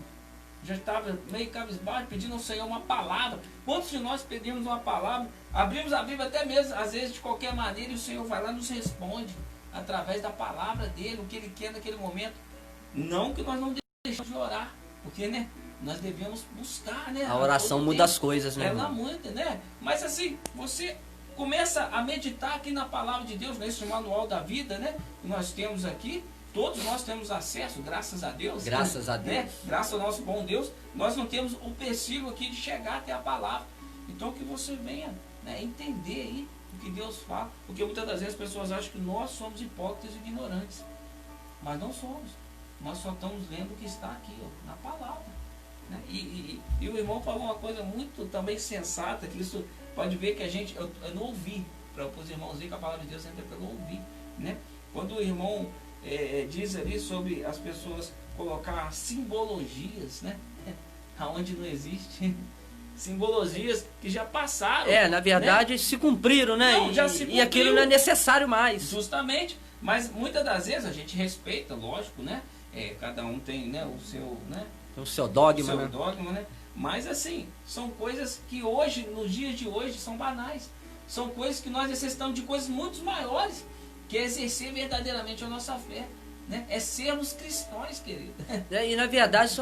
já estava meio cabisbaixo, pedindo ao Senhor uma palavra. Quantos de nós pedimos uma palavra, abrimos a Bíblia até mesmo, às vezes de qualquer maneira, e o Senhor vai lá e nos responde, através da palavra dele, o que ele quer naquele momento. Não que nós não deixemos de orar, porque, né, nós devemos buscar, né? A oração muda as coisas, né? Ela muda, né? Mas assim, você começa a meditar aqui na palavra de Deus, nesse manual da vida, né? Que nós temos aqui. Todos nós temos acesso, graças a Deus. Graças a Deus. Né? Graças ao nosso bom Deus, nós não temos o empecilho aqui de chegar até a palavra. Então que você venha, né, entender aí o que Deus fala. Porque muitas das vezes as pessoas acham que nós somos hipócritas e ignorantes. Mas não somos. Nós só estamos lendo o que está aqui, ó, na palavra. Né? E o irmão falou uma coisa muito também sensata, que isso pode ver que a gente, eu não ouvi, para os irmãos verem que a palavra de Deus sempre é pelo ouvir. Né? Quando o irmão diz ali sobre as pessoas colocar simbologias, né? Aonde não existe. Simbologias que já passaram. Na verdade, né? Se cumpriram, né? Não, já se cumpriu. E aquilo não é necessário mais. Justamente. Mas muitas das vezes a gente respeita, lógico, né? Cada um tem, né, o seu, né? O seu dogma, né? Dogma, né? Mas assim, são coisas que hoje, nos dias de hoje, são banais. São coisas que nós necessitamos de coisas muito maiores, que é exercer verdadeiramente a nossa fé, né? É sermos cristãos, querido. E na verdade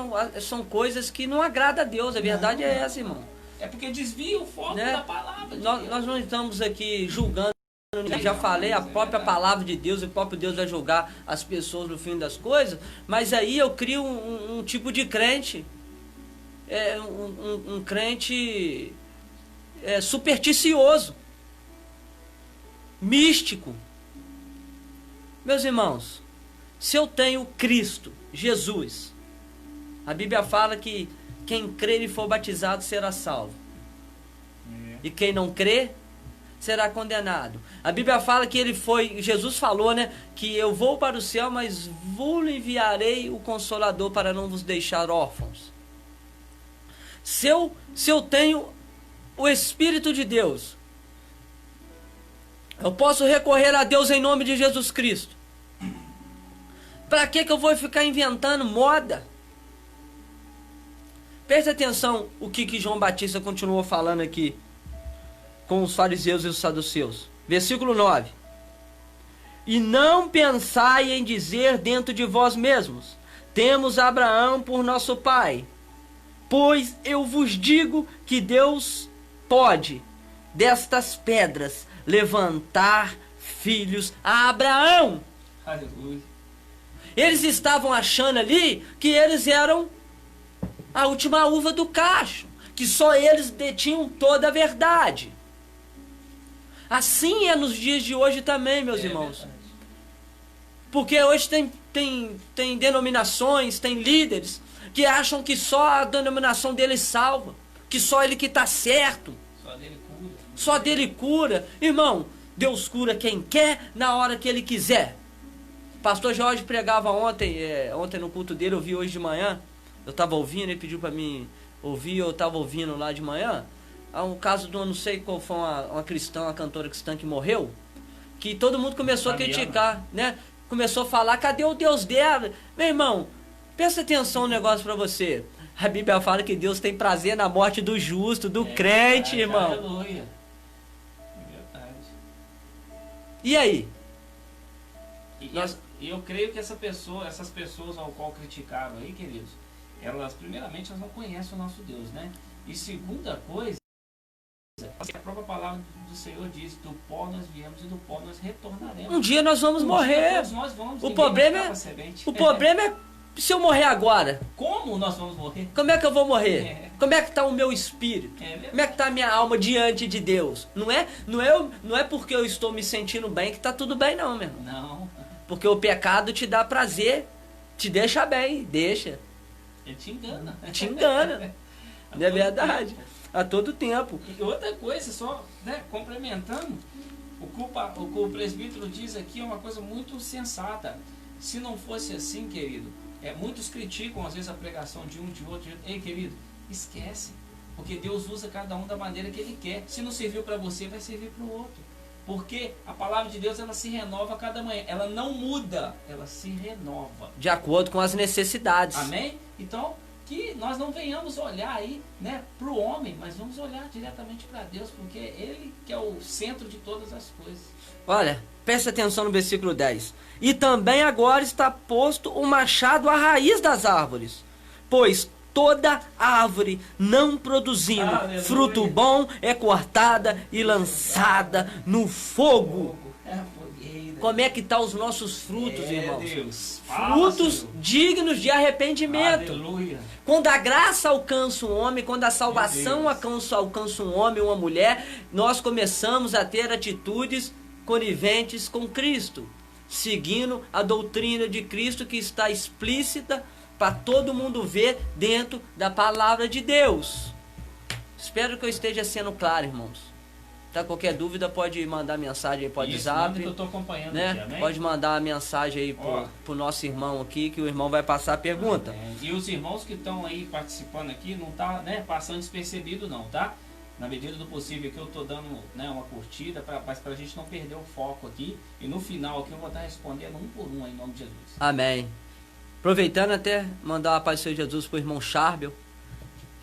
são coisas que não agradam a Deus, a verdade é essa, irmão. É porque desvia o foco da palavra de nós, Deus. nós não estamos aqui julgando. Eu já falei, a própria palavra de Deus, o próprio Deus vai julgar as pessoas no fim das coisas, mas aí eu crio um tipo de crente, um crente supersticioso, místico. Meus irmãos, se eu tenho Cristo, Jesus, a Bíblia fala que quem crer e for batizado será salvo, e quem não crer será condenado. A Bíblia fala que Jesus falou, né, que eu vou para o céu, mas vos enviarei o Consolador para não vos deixar órfãos. Se eu tenho o Espírito de Deus, eu posso recorrer a Deus em nome de Jesus Cristo. Para que eu vou ficar inventando moda? Preste atenção o que João Batista continuou falando aqui com os fariseus e os saduceus. Versículo 9. E não pensai em dizer dentro de vós mesmos, temos Abraão por nosso pai. Pois eu vos digo que Deus pode destas pedras levantar filhos a Abraão. Aleluia. Eles estavam achando ali que eles eram a última uva do cacho, que só eles detinham toda a verdade. Assim é nos dias de hoje também, meus irmãos. Verdade. Porque hoje tem denominações, tem líderes que acham que só a denominação dele salva, que só ele que está certo. Só dele cura. Só dele cura. Irmão, Deus cura quem quer, na hora que ele quiser. Pastor Jorge pregava ontem no culto dele, eu vi hoje de manhã. Eu estava ouvindo, ele pediu para mim ouvir, eu estava ouvindo lá de manhã. Há um caso de não sei qual foi uma cristã, uma cantora cristã que morreu, que todo mundo começou a criticar, né? Começou a falar, cadê o Deus dela? Meu irmão, presta atenção um negócio para você. A Bíblia fala que Deus tem prazer na morte do justo, do crente, irmão. Aleluia. É verdade. E aí? E eu creio que essas pessoas ao qual criticaram aí, queridos, primeiramente, elas não conhecem o nosso Deus, né? E segunda coisa, a própria palavra do Senhor diz, do pó nós viemos e do pó nós retornaremos. Um dia nós vamos morrer. Nós vamos, o problema é se eu morrer agora. Como nós vamos morrer? Como é que eu vou morrer? Como é que está o meu espírito? Como é que está a minha alma diante de Deus? Não é porque eu estou me sentindo bem que está tudo bem não, meu irmão. Não. Porque o pecado te dá prazer, te deixa bem, deixa. Ele te engana. Te engana. Não é verdade? A todo tempo. E outra coisa, só complementando, o que o presbítero diz aqui é uma coisa muito sensata. Se não fosse assim, querido, muitos criticam às vezes a pregação de um, de outro. Ei, querido, esquece. Porque Deus usa cada um da maneira que Ele quer. Se não serviu para você, vai servir para o outro. Porque a palavra de Deus, ela se renova a cada manhã. Ela não muda, ela se renova. De acordo com as necessidades. Amém? Então, que nós não venhamos olhar aí, para o homem, mas vamos olhar diretamente para Deus, porque Ele que é o centro de todas as coisas. Olha, preste atenção no versículo 10. E também agora está posto o machado à raiz das árvores, pois toda árvore não produzindo fruto bom é cortada e lançada no fogo. Como é que estão os nossos frutos, irmãos? Deus. Frutos dignos de arrependimento. Aleluia. Quando a graça alcança um homem, quando a salvação alcança um homem ou uma mulher, nós começamos a ter atitudes coniventes com Cristo, seguindo a doutrina de Cristo que está explícita para todo mundo ver dentro da palavra de Deus. Espero que eu esteja sendo claro, irmãos. Tá, qualquer dúvida pode mandar mensagem aí, pode WhatsApp, que eu tô acompanhando né? aqui, amém? Pode mandar uma mensagem aí pro nosso irmão aqui, que o irmão vai passar a pergunta. E os irmãos que estão aí participando aqui, não tá passando despercebido não, tá? Na medida do possível que eu tô dando uma curtida, pra gente não perder o foco aqui. E no final aqui eu vou estar respondendo um por um aí, em nome de Jesus. Amém. Aproveitando até mandar a paz do Senhor Jesus pro irmão Charbel,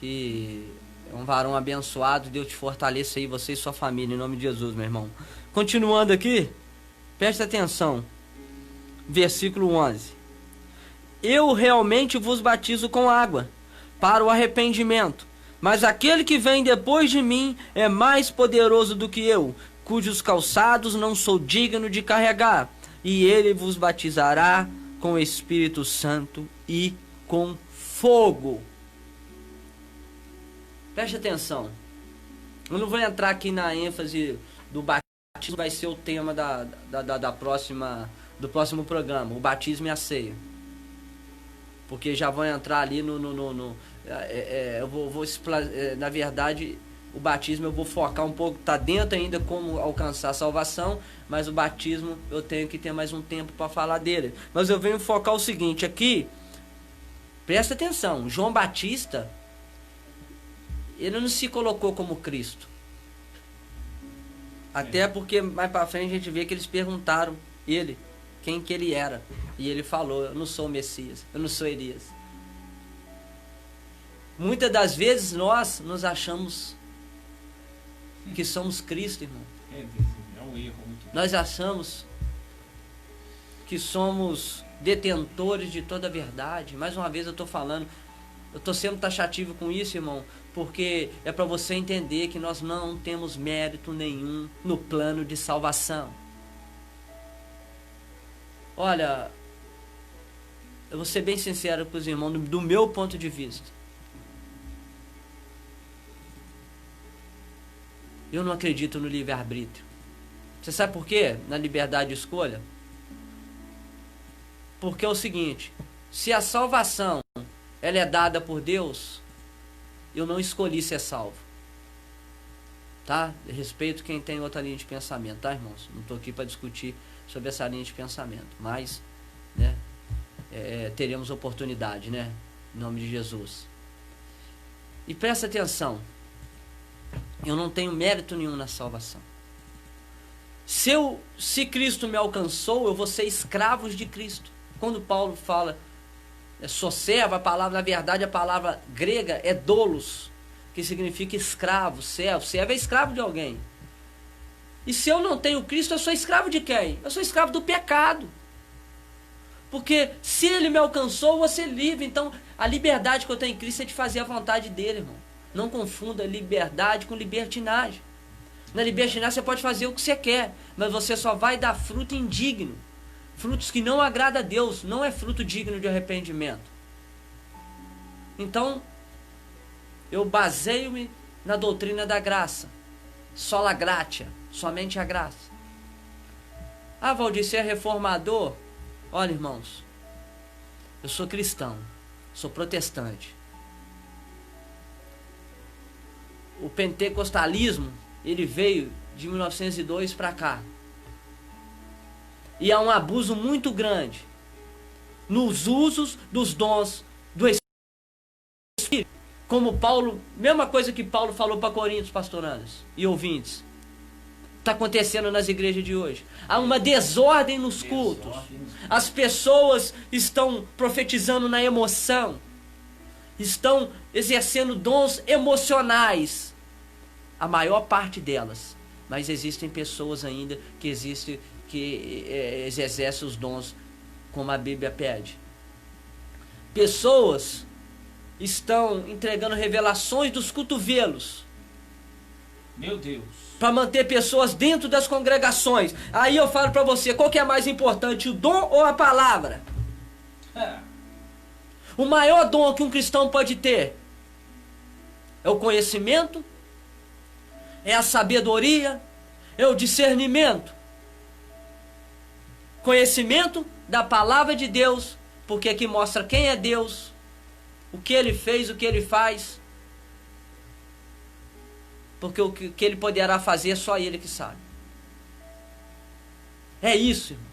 que é um varão abençoado. Deus te fortaleça aí, você e sua família, em nome de Jesus, meu irmão. Continuando aqui, preste atenção. Versículo 11. Eu realmente vos batizo com água, para o arrependimento. Mas aquele que vem depois de mim é mais poderoso do que eu, cujos calçados não sou digno de carregar. E ele vos batizará com o Espírito Santo e com fogo. Preste atenção. Eu não vou entrar aqui na ênfase do batismo, vai ser o tema do próximo programa, o batismo e a ceia. Porque já vão entrar ali na verdade, o batismo eu vou focar um pouco, tá dentro ainda como alcançar a salvação, mas o batismo eu tenho que ter mais um tempo para falar dele. Mas eu venho focar o seguinte aqui, presta atenção, João Batista, ele não se colocou como Cristo. Até porque mais para frente a gente vê que eles perguntaram ele quem que ele era. E ele falou, eu não sou o Messias, eu não sou Elias. Muitas das vezes nós nos achamos que somos Cristo, irmão. É um erro muito. Nós achamos que somos detentores de toda a verdade. Mais uma vez eu estou falando, eu estou sendo taxativo com isso, irmão, porque é para você entender que nós não temos mérito nenhum no plano de salvação. Olha, eu vou ser bem sincero com os irmãos, do meu ponto de vista. Eu não acredito no livre-arbítrio. Você sabe por quê? Na liberdade de escolha? Porque é o seguinte, se a salvação ela é dada por Deus, eu não escolhi ser salvo. Tá? Respeito quem tem outra linha de pensamento, tá, irmãos? Não estou aqui para discutir sobre essa linha de pensamento, mas, né, teremos oportunidade, né, em nome de Jesus. E presta atenção, eu não tenho mérito nenhum na salvação. Se Cristo me alcançou, eu vou ser escravo de Cristo. Quando Paulo fala sou servo, a palavra, na verdade, a palavra grega é doulos, que significa escravo, servo. Servo é escravo de alguém. E se eu não tenho Cristo, eu sou escravo de quem? Eu sou escravo do pecado. Porque se ele me alcançou, eu vou ser livre. Então, a liberdade que eu tenho em Cristo é de fazer a vontade dele, irmão. Não confunda liberdade com libertinagem. Na libertinagem você pode fazer o que você quer, mas você só vai dar fruto indigno. Frutos que não agradam a Deus, não é fruto digno de arrependimento. Então, eu baseio-me na doutrina da graça. Sola gratia, somente a graça. Ah, Valdir, você é reformador? Olha, irmãos, eu sou cristão, sou protestante. O pentecostalismo, ele veio de 1902 para cá. E há um abuso muito grande nos usos dos dons do Espírito. Como Paulo, mesma coisa que Paulo falou para Coríntios, pastorandas e ouvintes, está acontecendo nas igrejas de hoje. Há uma desordem nos cultos. As pessoas estão profetizando na emoção, estão exercendo dons emocionais. A maior parte delas. Mas existem pessoas ainda que exercem os dons como a Bíblia pede. Pessoas estão entregando revelações dos cotovelos. Meu Deus. Para manter pessoas dentro das congregações. Aí eu falo para você, qual que é mais importante, o dom ou a palavra? O maior dom que um cristão pode ter é o conhecimento, é a sabedoria, é o discernimento. Conhecimento da palavra de Deus, porque aqui mostra quem é Deus, o que ele fez, o que ele faz. Porque o que ele poderá fazer, só ele que sabe. É isso, irmão.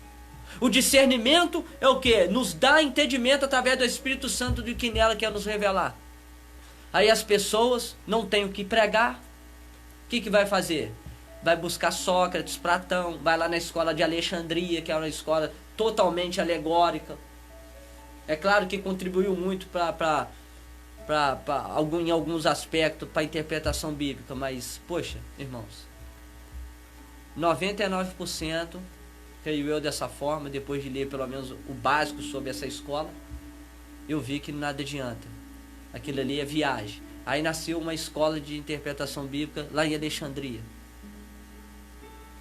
O discernimento é o que? Nos dá entendimento através do Espírito Santo de que nela quer nos revelar. Aí as pessoas não têm o que pregar. O que vai fazer? Vai buscar Sócrates, Platão, vai lá na escola de Alexandria, que é uma escola totalmente alegórica. É claro que contribuiu muito em alguns aspectos para a interpretação bíblica, mas, poxa, irmãos, 99%, creio eu dessa forma, depois de ler pelo menos o básico sobre essa escola, eu vi que nada adianta. Aquilo ali é viagem. Aí nasceu uma escola de interpretação bíblica lá em Alexandria.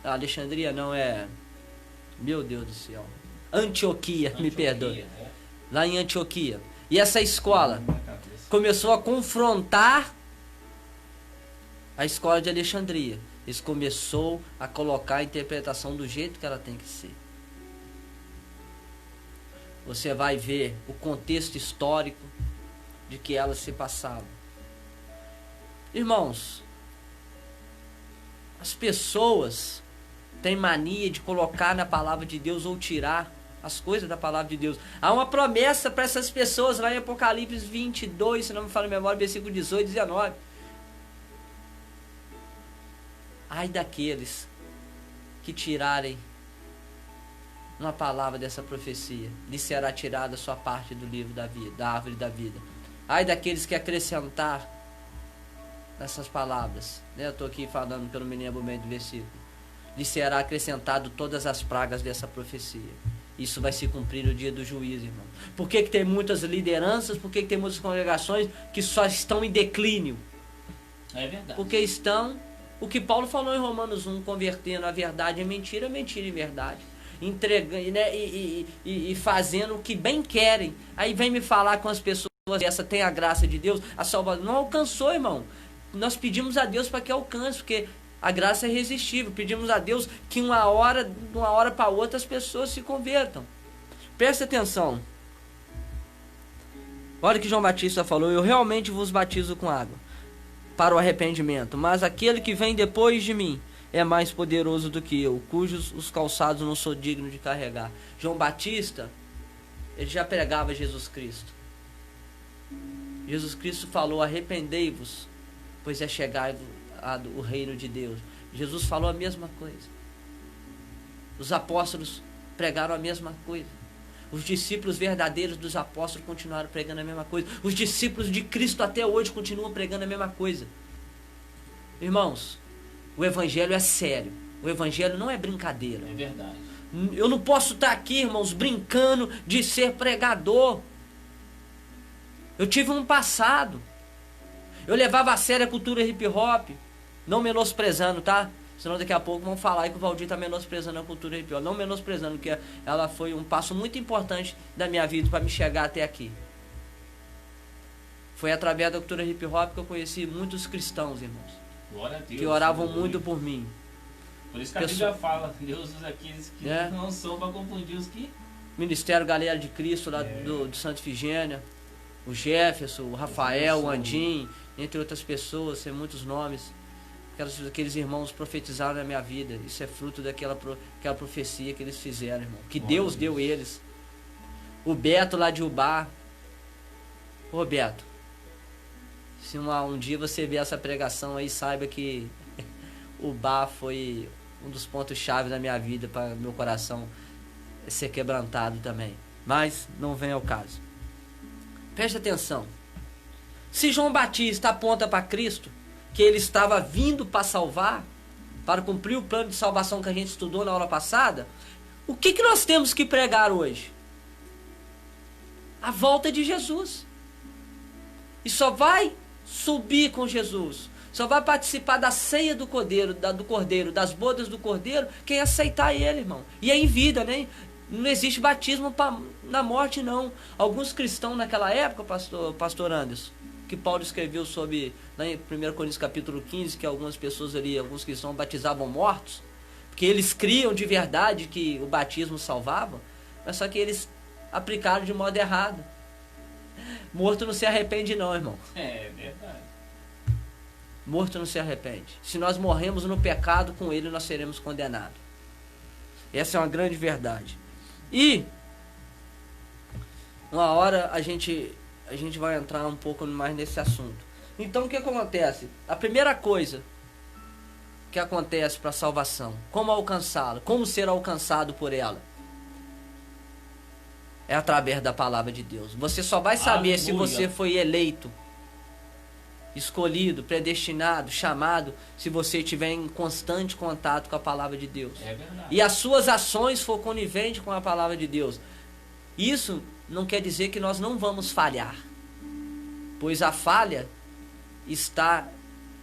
Alexandria não é... Meu Deus do céu. Antioquia, me perdoe. Lá em Antioquia. E essa escola começou a confrontar a escola de Alexandria. Eles começou a colocar a interpretação do jeito que ela tem que ser. Você vai ver o contexto histórico de que ela se passava. Irmãos, as pessoas têm mania de colocar na palavra de Deus ou tirar as coisas da palavra de Deus. Há uma promessa para essas pessoas lá em Apocalipse 22, se não me falha a memória, versículo 18 e 19. Ai daqueles que tirarem uma palavra dessa profecia, lhe será tirada a sua parte do livro da vida, da árvore da vida. Ai daqueles que acrescentar nessas palavras, né? Eu estou aqui falando pelo menino meio do versículo. Lhe será acrescentado todas as pragas dessa profecia. Isso vai se cumprir no dia do juízo, irmão. Por que tem muitas lideranças? Por que tem muitas congregações que só estão em declínio? É verdade. Porque estão, o que Paulo falou em Romanos 1, convertendo a verdade em mentira em verdade. Entregando, né, e fazendo o que bem querem. Aí vem me falar com as pessoas, essa tem a graça de Deus, a salvação não alcançou, irmão. Nós pedimos a Deus para que alcance, porque a graça é irresistível. Pedimos a Deus que de uma hora para outra as pessoas se convertam. Presta atenção. Olha o que João Batista falou: eu realmente vos batizo com água para o arrependimento, mas aquele que vem depois de mim é mais poderoso do que eu, cujos os calçados não sou digno de carregar. João Batista, ele já pregava Jesus Cristo. Jesus Cristo falou: arrependei-vos, pois é chegado o reino de Deus. Jesus falou a mesma coisa. Os apóstolos pregaram a mesma coisa. Os discípulos verdadeiros dos apóstolos continuaram pregando a mesma coisa. Os discípulos de Cristo até hoje continuam pregando a mesma coisa. Irmãos, o evangelho é sério. O evangelho não é brincadeira. É verdade. Eu não posso estar aqui, irmãos, brincando de ser pregador. Eu tive um passado. Eu levava a sério a cultura hip hop, não menosprezando, tá? Senão daqui a pouco vão falar que o Valdir está menosprezando a cultura hip hop. Não menosprezando, porque ela foi um passo muito importante da minha vida para me chegar até aqui. Foi através da cultura hip hop que eu conheci muitos cristãos, irmãos. Glória a Deus, que oravam muito por mim. Por isso que a Bíblia fala: Deus usa aqueles que não são para confundir os que... Ministério Galera de Cristo lá do Santa Ifigênia, o Jefferson, o Rafael, o Andim, entre outras pessoas, tem muitos nomes. Aqueles irmãos profetizaram na minha vida. Isso é fruto daquela profecia que eles fizeram, irmão. Que Deus deu eles. O Beto lá de Ubá. Ô Beto, se um dia você ver essa pregação aí, saiba que Ubá foi um dos pontos-chave da minha vida, para meu coração ser quebrantado também. Mas não vem ao caso. Preste atenção. Se João Batista aponta para Cristo, que ele estava vindo para salvar, para cumprir o plano de salvação que a gente estudou na aula passada, o que nós temos que pregar hoje? A volta de Jesus. E só vai subir com Jesus, só vai participar da ceia do Cordeiro, das bodas do Cordeiro, quem aceitar ele, irmão. E é em vida, né? Não existe batismo na morte, não. Alguns cristãos naquela época, pastor Anderson, que Paulo escreveu sobre, lá em 1 Coríntios capítulo 15, que algumas pessoas ali, alguns cristãos batizavam mortos, porque eles criam de verdade que o batismo salvava, mas só que eles aplicaram de modo errado. Morto não se arrepende não, irmão. É verdade. Morto não se arrepende. Se nós morremos no pecado, com ele nós seremos condenados. Essa é uma grande verdade. E uma hora a gente vai entrar um pouco mais nesse assunto. Então o que acontece? A primeira coisa que acontece para a salvação, como alcançá-la, como ser alcançado por ela, é através da palavra de Deus. Você só vai saber se você foi eleito, escolhido, predestinado, chamado, se você estiver em constante contato com a palavra de Deus. É verdade. E as suas ações for conivente com a palavra de Deus. Isso não quer dizer que nós não vamos falhar, pois a falha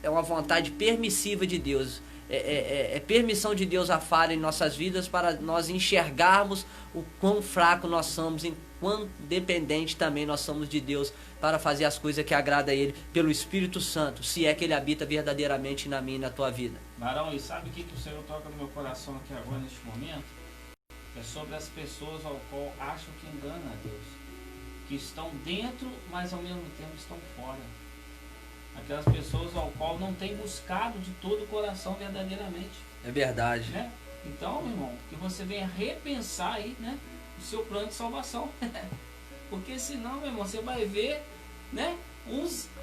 é uma vontade permissiva de Deus. É permissão de Deus a falha em nossas vidas para nós enxergarmos o quão fraco nós somos, em quão dependente também nós somos de Deus para fazer as coisas que agradam a Ele pelo Espírito Santo, se é que Ele habita verdadeiramente na minha e na tua vida. Barão, e sabe o que o Senhor toca no meu coração aqui agora neste momento? É sobre as pessoas ao qual acham que enganam a Deus, que estão dentro, mas ao mesmo tempo estão fora. Aquelas pessoas ao qual não tem buscado de todo o coração verdadeiramente. É verdade. Né? Então, meu irmão, que você venha repensar aí, né, o seu plano de salvação. Porque senão, meu irmão, você vai ver, né,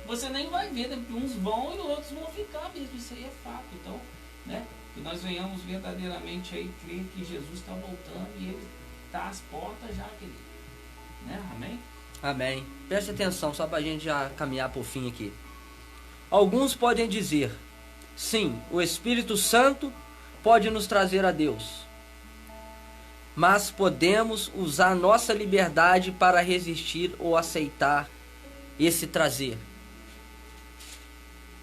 você nem vai ver, né, porque uns vão e outros vão ficar mesmo. Isso aí é fato. Então, né, que nós venhamos verdadeiramente aí crer que Jesus está voltando e Ele está às portas já, querido. Né? Amém? Amém. Preste atenção, só para a gente já caminhar para o fim aqui. Alguns podem dizer, sim, o Espírito Santo pode nos trazer a Deus, mas podemos usar nossa liberdade para resistir ou aceitar esse trazer.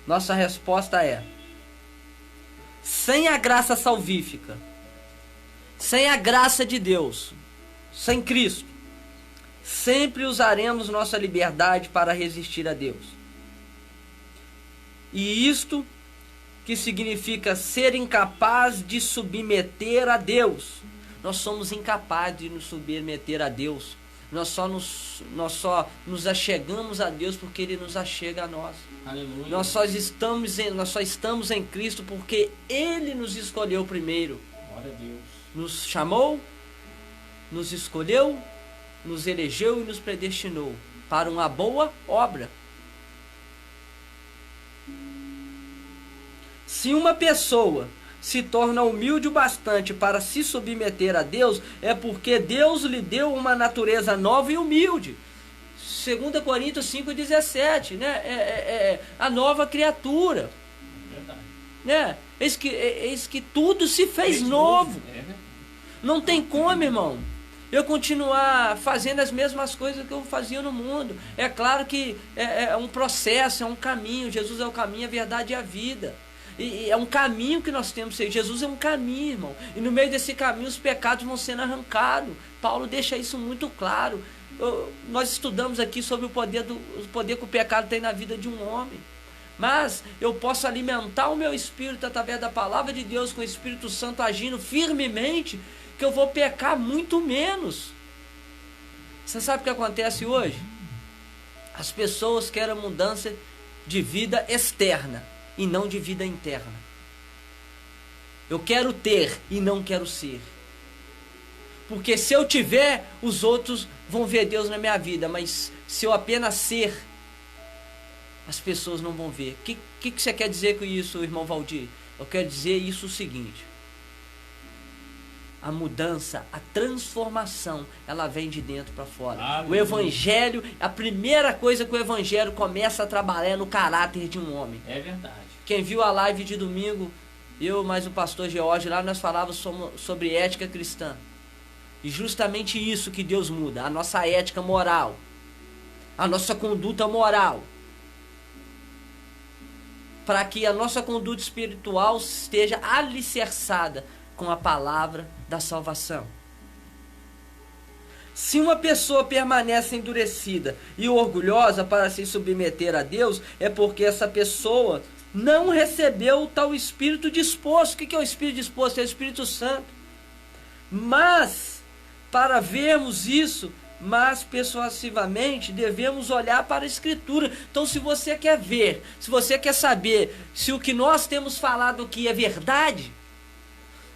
Nossa resposta é: sem a graça salvífica, sem a graça de Deus, sem Cristo, sempre usaremos nossa liberdade para resistir a Deus. E isto que significa ser incapaz de submeter a Deus. Nós somos incapazes de nos submeter a Deus. Nós só nos achegamos a Deus porque Ele nos achega a nós. Aleluia. Nós só estamos em Cristo porque Ele nos escolheu primeiro. Glória a Deus. Nos chamou, nos escolheu, nos elegeu e nos predestinou para uma boa obra. Se uma pessoa se torna humilde o bastante para se submeter a Deus, é porque Deus lhe deu uma natureza nova e humilde. 2 Coríntios 5,17, né? A nova criatura. Verdade. Né? Eis que tudo se fez novo. Não tem como, irmão, eu continuar fazendo as mesmas coisas que eu fazia no mundo. É claro que é um processo, é um caminho. Jesus é o caminho, a verdade e a vida. E é um caminho que nós temos. Jesus é um caminho, irmão. E no meio desse caminho os pecados vão sendo arrancados. Paulo deixa isso muito claro. Nós estudamos aqui sobre o poder que o pecado tem na vida de um homem. Mas eu posso alimentar o meu espírito através da palavra de Deus, com o Espírito Santo agindo firmemente, que eu vou pecar muito menos. Você sabe o que acontece hoje? As pessoas querem mudança de vida externa e não de vida interna. Eu quero ter e não quero ser. Porque se eu tiver, os outros vão ver Deus na minha vida. Mas se eu apenas ser, as pessoas não vão ver. O que você quer dizer com isso, irmão Valdir? Eu quero dizer isso o seguinte: a mudança, a transformação, ela vem de dentro para fora. Aleluia. O Evangelho, a primeira coisa que o Evangelho começa a trabalhar é no caráter de um homem. É verdade. Quem viu a live de domingo, eu mais o pastor George, lá nós falávamos sobre ética cristã. E justamente isso que Deus muda, a nossa ética moral, a nossa conduta moral, para que a nossa conduta espiritual esteja alicerçada com a palavra da salvação. Se uma pessoa permanece endurecida e orgulhosa para se submeter a Deus, é porque essa pessoa não recebeu o tal Espírito disposto. O que é o Espírito disposto? É o Espírito Santo. Mas, para vermos isso mais persuasivamente, devemos olhar para a Escritura. Então, se você quer ver, se você quer saber se o que nós temos falado aqui é verdade,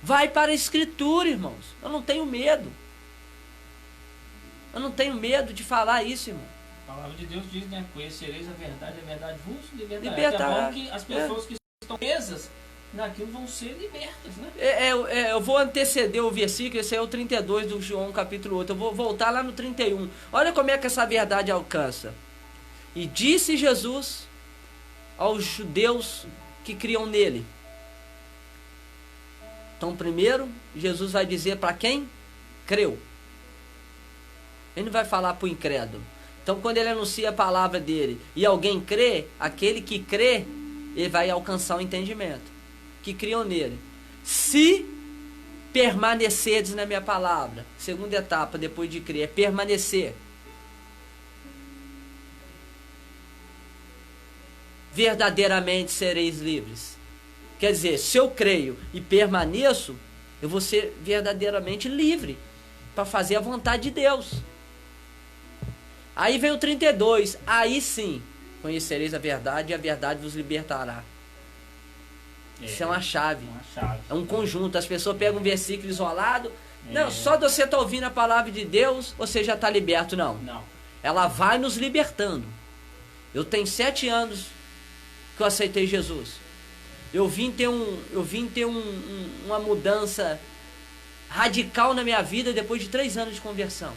vai para a Escritura, irmãos. Eu não tenho medo. Eu não tenho medo de falar isso, irmão. A palavra de Deus diz, né? Conhecereis a verdade vos libertará. É bom que as pessoas que estão presas naquilo vão ser libertas, né? Eu vou anteceder o versículo, esse é o 32 do João capítulo 8. Eu vou voltar lá no 31. Olha como é que essa verdade alcança. E disse Jesus aos judeus que criam nele. Então, primeiro, Jesus vai dizer para quem creu. Ele não vai falar para o incrédulo. Então, quando ele anuncia a palavra dele e alguém crê, aquele que crê, ele vai alcançar o entendimento. Que criam nele. Se permanecerdes na minha palavra, segunda etapa depois de crer, é permanecer. Verdadeiramente sereis livres. Quer dizer, se eu creio e permaneço, eu vou ser verdadeiramente livre para fazer a vontade de Deus. Aí vem o 32. Aí sim, conhecereis a verdade e a verdade vos libertará. Isso é uma chave. É um conjunto. As pessoas pegam um versículo isolado. Não, só de você estar ouvindo a palavra de Deus, você já está liberto. Não. Ela vai nos libertando. Eu tenho 7 anos que eu aceitei Jesus. Eu vim ter uma mudança radical na minha vida depois de 3 anos de conversão.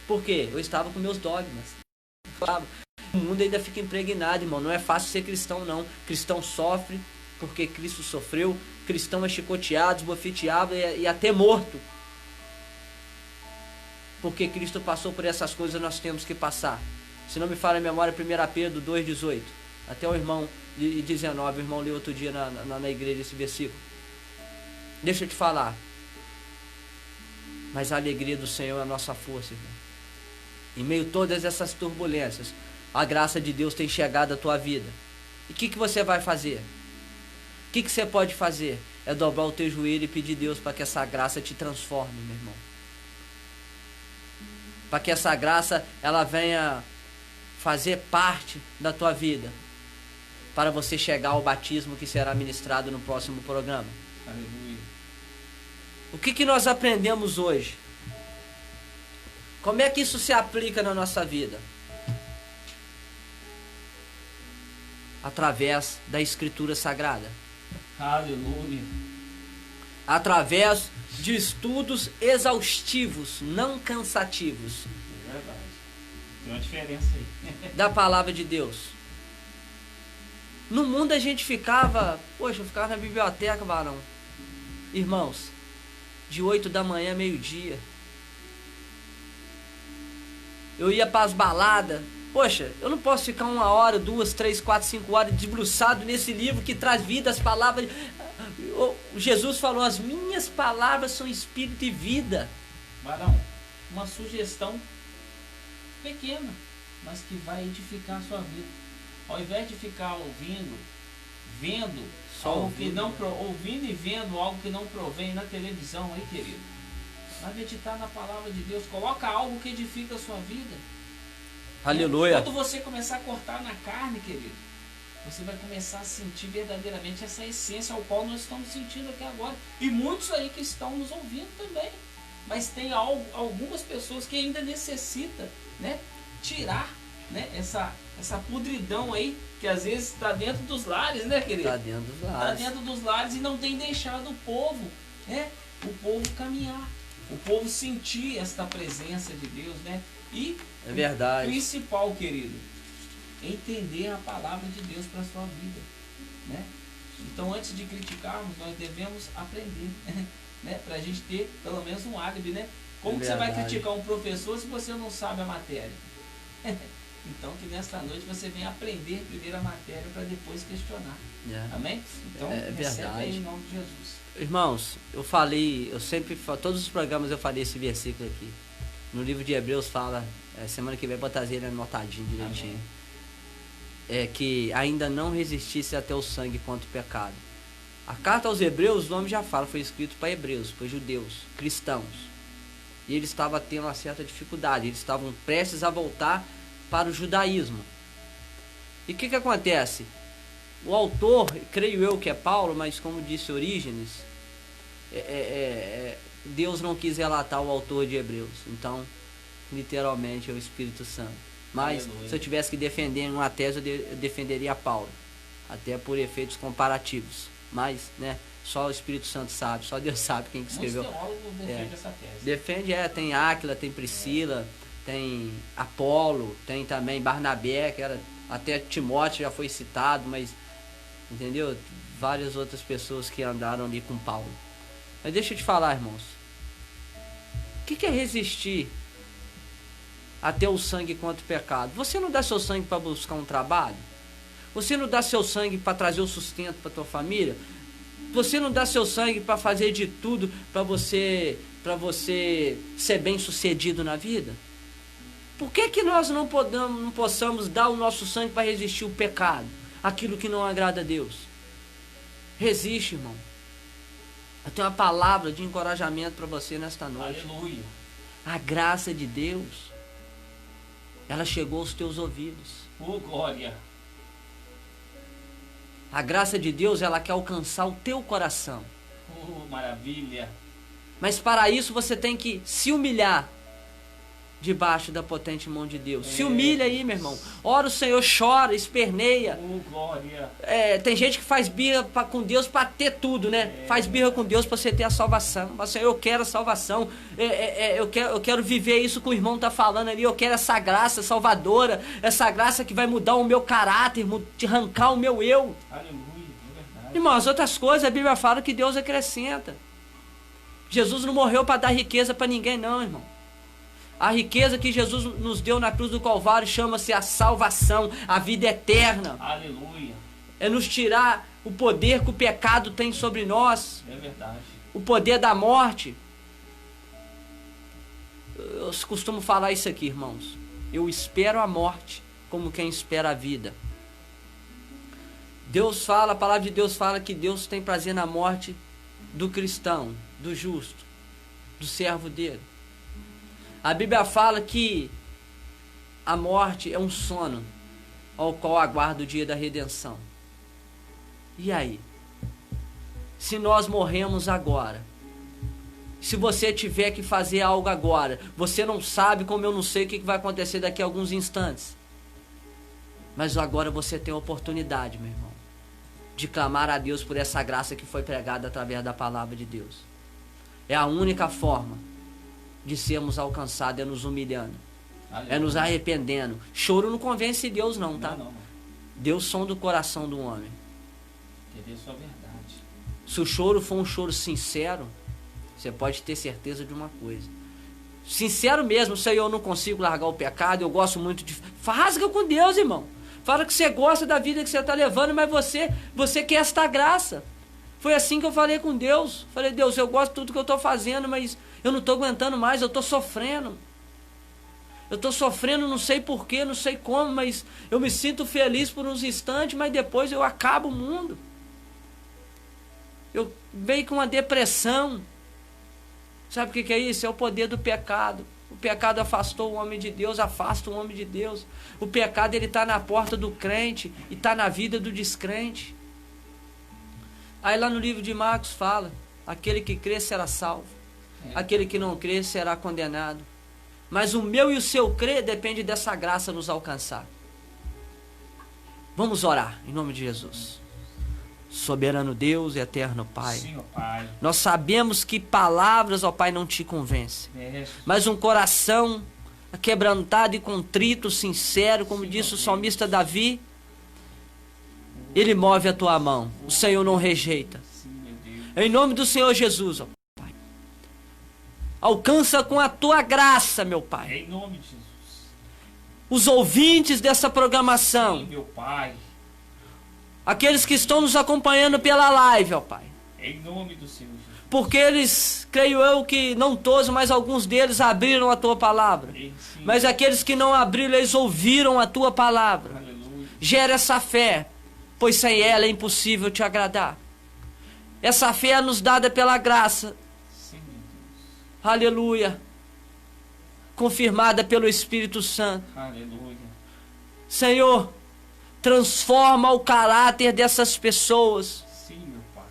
Por quê? Eu estava com meus dogmas. O mundo ainda fica impregnado, irmão. Não é fácil ser cristão, não. Cristão sofre porque Cristo sofreu. Cristão é chicoteado, esbofeteado e até morto. Porque Cristo passou por essas coisas, nós temos que passar. Se não me falha a memória, 1 Pedro 2,18. Até o irmão de 19, o irmão leu outro dia na igreja esse versículo. Deixa eu te falar. Mas a alegria do Senhor é a nossa força, irmão. Em meio a todas essas turbulências, a graça de Deus tem chegado à tua vida. E o que você vai fazer? O que você pode fazer? É dobrar o teu joelho e pedir a Deus para que essa graça te transforme, meu irmão. Para que essa graça ela venha fazer parte da tua vida. Para você chegar ao batismo que será ministrado no próximo programa. Aleluia. O que nós aprendemos hoje? Como é que isso se aplica na nossa vida? Através da Escritura Sagrada. Aleluia. Através de estudos exaustivos, não cansativos. É verdade. Tem uma diferença aí. Da palavra de Deus. No mundo a gente ficava... Poxa, eu ficava na biblioteca, varão. Irmãos, de 8 da manhã a meio-dia. Eu ia para as baladas. Poxa, eu não posso ficar 1 hora, 2, 3, 4, 5 horas debruçado nesse livro que traz vida, as palavras. Jesus falou, as minhas palavras são espírito e vida. Barão, uma sugestão pequena, mas que vai edificar a sua vida. Ao invés de ficar ouvindo, vendo, algo que não, ouvindo e vendo algo que não provém na televisão, aí, querido. Vai meditar na palavra de Deus. Coloca algo que edifica a sua vida. Aleluia. Quando você começar a cortar na carne, querido, você vai começar a sentir verdadeiramente essa essência ao qual nós estamos sentindo aqui agora. E muitos aí que estão nos ouvindo também. Mas tem algumas pessoas que ainda necessitam, né, tirar, né, essa podridão aí, que às vezes está dentro dos lares, né, querido? Está dentro dos lares. Está dentro dos lares e não tem deixado o povo, né, o povo caminhar. O povo sentir esta presença de Deus, né? E é verdade. O principal, querido, entender a palavra de Deus para a sua vida, né? Então, antes de criticarmos, nós devemos aprender, né? Para a gente ter pelo menos um álibi, né? Como que você vai criticar um professor se você não sabe a matéria? Então, que nesta noite você venha aprender primeiro a matéria para depois questionar. Amém? Então, recebe aí em nome de Jesus. Irmãos, eu sempre, todos os programas eu falei esse versículo aqui. No livro de Hebreus fala, semana que vem vou trazer ele anotadinho direitinho. É que ainda não resistisse até o sangue contra o pecado. A carta aos Hebreus, o nome já fala, foi escrito para hebreus, para judeus, cristãos. E eles estavam tendo uma certa dificuldade, eles estavam prestes a voltar para o judaísmo. E o que acontece? O autor, creio eu que é Paulo, mas como disse Orígenes, Deus não quis relatar o autor de Hebreus. Então, literalmente é o Espírito Santo. Mas, se eu tivesse que defender uma tese, eu defenderia Paulo. Até por efeitos comparativos. Mas, né, só o Espírito Santo sabe, só Deus sabe quem que escreveu. Muitos teólogos defendem essa tese. Defende, tem Áquila, tem Priscila, tem Apolo, tem também Barnabé, que era, até Timóteo já foi citado, mas, entendeu? Várias outras pessoas que andaram ali com Paulo. Mas deixa eu te falar, irmãos. O que é resistir até o sangue contra o pecado. Você não dá seu sangue para buscar um trabalho? Você não dá seu sangue para trazer o sustento para tua família? Você não dá seu sangue para fazer de tudo para você ser bem sucedido na vida? Por que nós não possamos dar o nosso sangue para resistir o pecado, aquilo que não agrada a Deus? Resiste, irmão. Eu tenho uma palavra de encorajamento para você nesta noite. Aleluia. A graça de Deus, ela chegou aos teus ouvidos. Oh, glória. A graça de Deus, ela quer alcançar o teu coração. Oh, maravilha. Mas para isso você tem que se humilhar debaixo da potente mão de Deus. Se humilha aí, meu irmão. Ora o Senhor, chora, esperneia. Oh, glória. Tem gente que faz birra com Deus para ter tudo, né? Faz birra com Deus para você ter a salvação. Mas, Senhor, eu quero a salvação. Eu quero viver isso que o irmão está falando ali. Eu quero essa graça salvadora. Essa graça que vai mudar o meu caráter, te arrancar o meu eu. Aleluia, é verdade. Irmão, as outras coisas a Bíblia fala que Deus acrescenta. Jesus não morreu para dar riqueza para ninguém, não, irmão. A riqueza que Jesus nos deu na cruz do Calvário chama-se a salvação, a vida eterna. Aleluia. É nos tirar o poder que o pecado tem sobre nós. É verdade. O poder da morte. Eu costumo falar isso aqui, irmãos. Eu espero a morte como quem espera a vida. Deus fala, a palavra de Deus fala que Deus tem prazer na morte do cristão, do justo, do servo dele. A Bíblia fala que a morte é um sono ao qual aguarda o dia da redenção. E aí? Se nós morremos agora, se você tiver que fazer algo agora, você não sabe, como eu não sei o que vai acontecer daqui a alguns instantes. Mas agora você tem a oportunidade, meu irmão, de clamar a Deus por essa graça que foi pregada através da palavra de Deus. É a única forma de sermos alcançados, é nos humilhando. Aleluia. É nos arrependendo. Choro não convence Deus não, tá? Não. Deus sonda o coração do homem. Entender sua verdade. Se o choro for um choro sincero, você pode ter certeza de uma coisa. Sincero mesmo, Senhor, eu não consigo largar o pecado, eu gosto muito de... Rasga com Deus, irmão. Fala que você gosta da vida que você está levando, mas você quer esta graça. Foi assim que eu falei com Deus. Falei, Deus, eu gosto de tudo que eu estou fazendo, mas eu não estou aguentando mais, eu estou sofrendo. Eu estou sofrendo, não sei porquê, não sei como, mas eu me sinto feliz por uns instantes, mas depois eu acabo o mundo. Eu venho com uma depressão. Sabe o que é isso? É o poder do pecado. O pecado afastou o homem de Deus, afasta o homem de Deus. O pecado, ele está na porta do crente e está na vida do descrente. Aí lá no livro de Marcos fala, aquele que crê será salvo, aquele que não crê será condenado. Mas o meu e o seu crer depende dessa graça nos alcançar. Vamos orar, em nome de Jesus. Soberano Deus e eterno Pai, Sim, ó Pai. Nós sabemos que palavras, ó Pai, não te convencem, mas um coração quebrantado e contrito, sincero, como disse o salmista Davi, ele move a tua mão, o Senhor não rejeita. Em nome do Senhor Jesus, ó Pai, alcança com a tua graça, meu Pai, em nome de Jesus, os ouvintes dessa programação. Sim, meu Pai. Aqueles que estão nos acompanhando pela live, ó Pai. Em nome do Senhor Jesus. Porque eles, creio eu que não todos, mas alguns deles abriram a tua palavra. Sim. Mas aqueles que não abriram, eles ouviram a tua palavra. Aleluia. Gera essa fé, pois sem ela é impossível te agradar. Essa fé é nos dada pela graça. Sim, meu Deus. Aleluia. Confirmada pelo Espírito Santo. Aleluia. Senhor, transforma o caráter dessas pessoas Sim, meu Pai.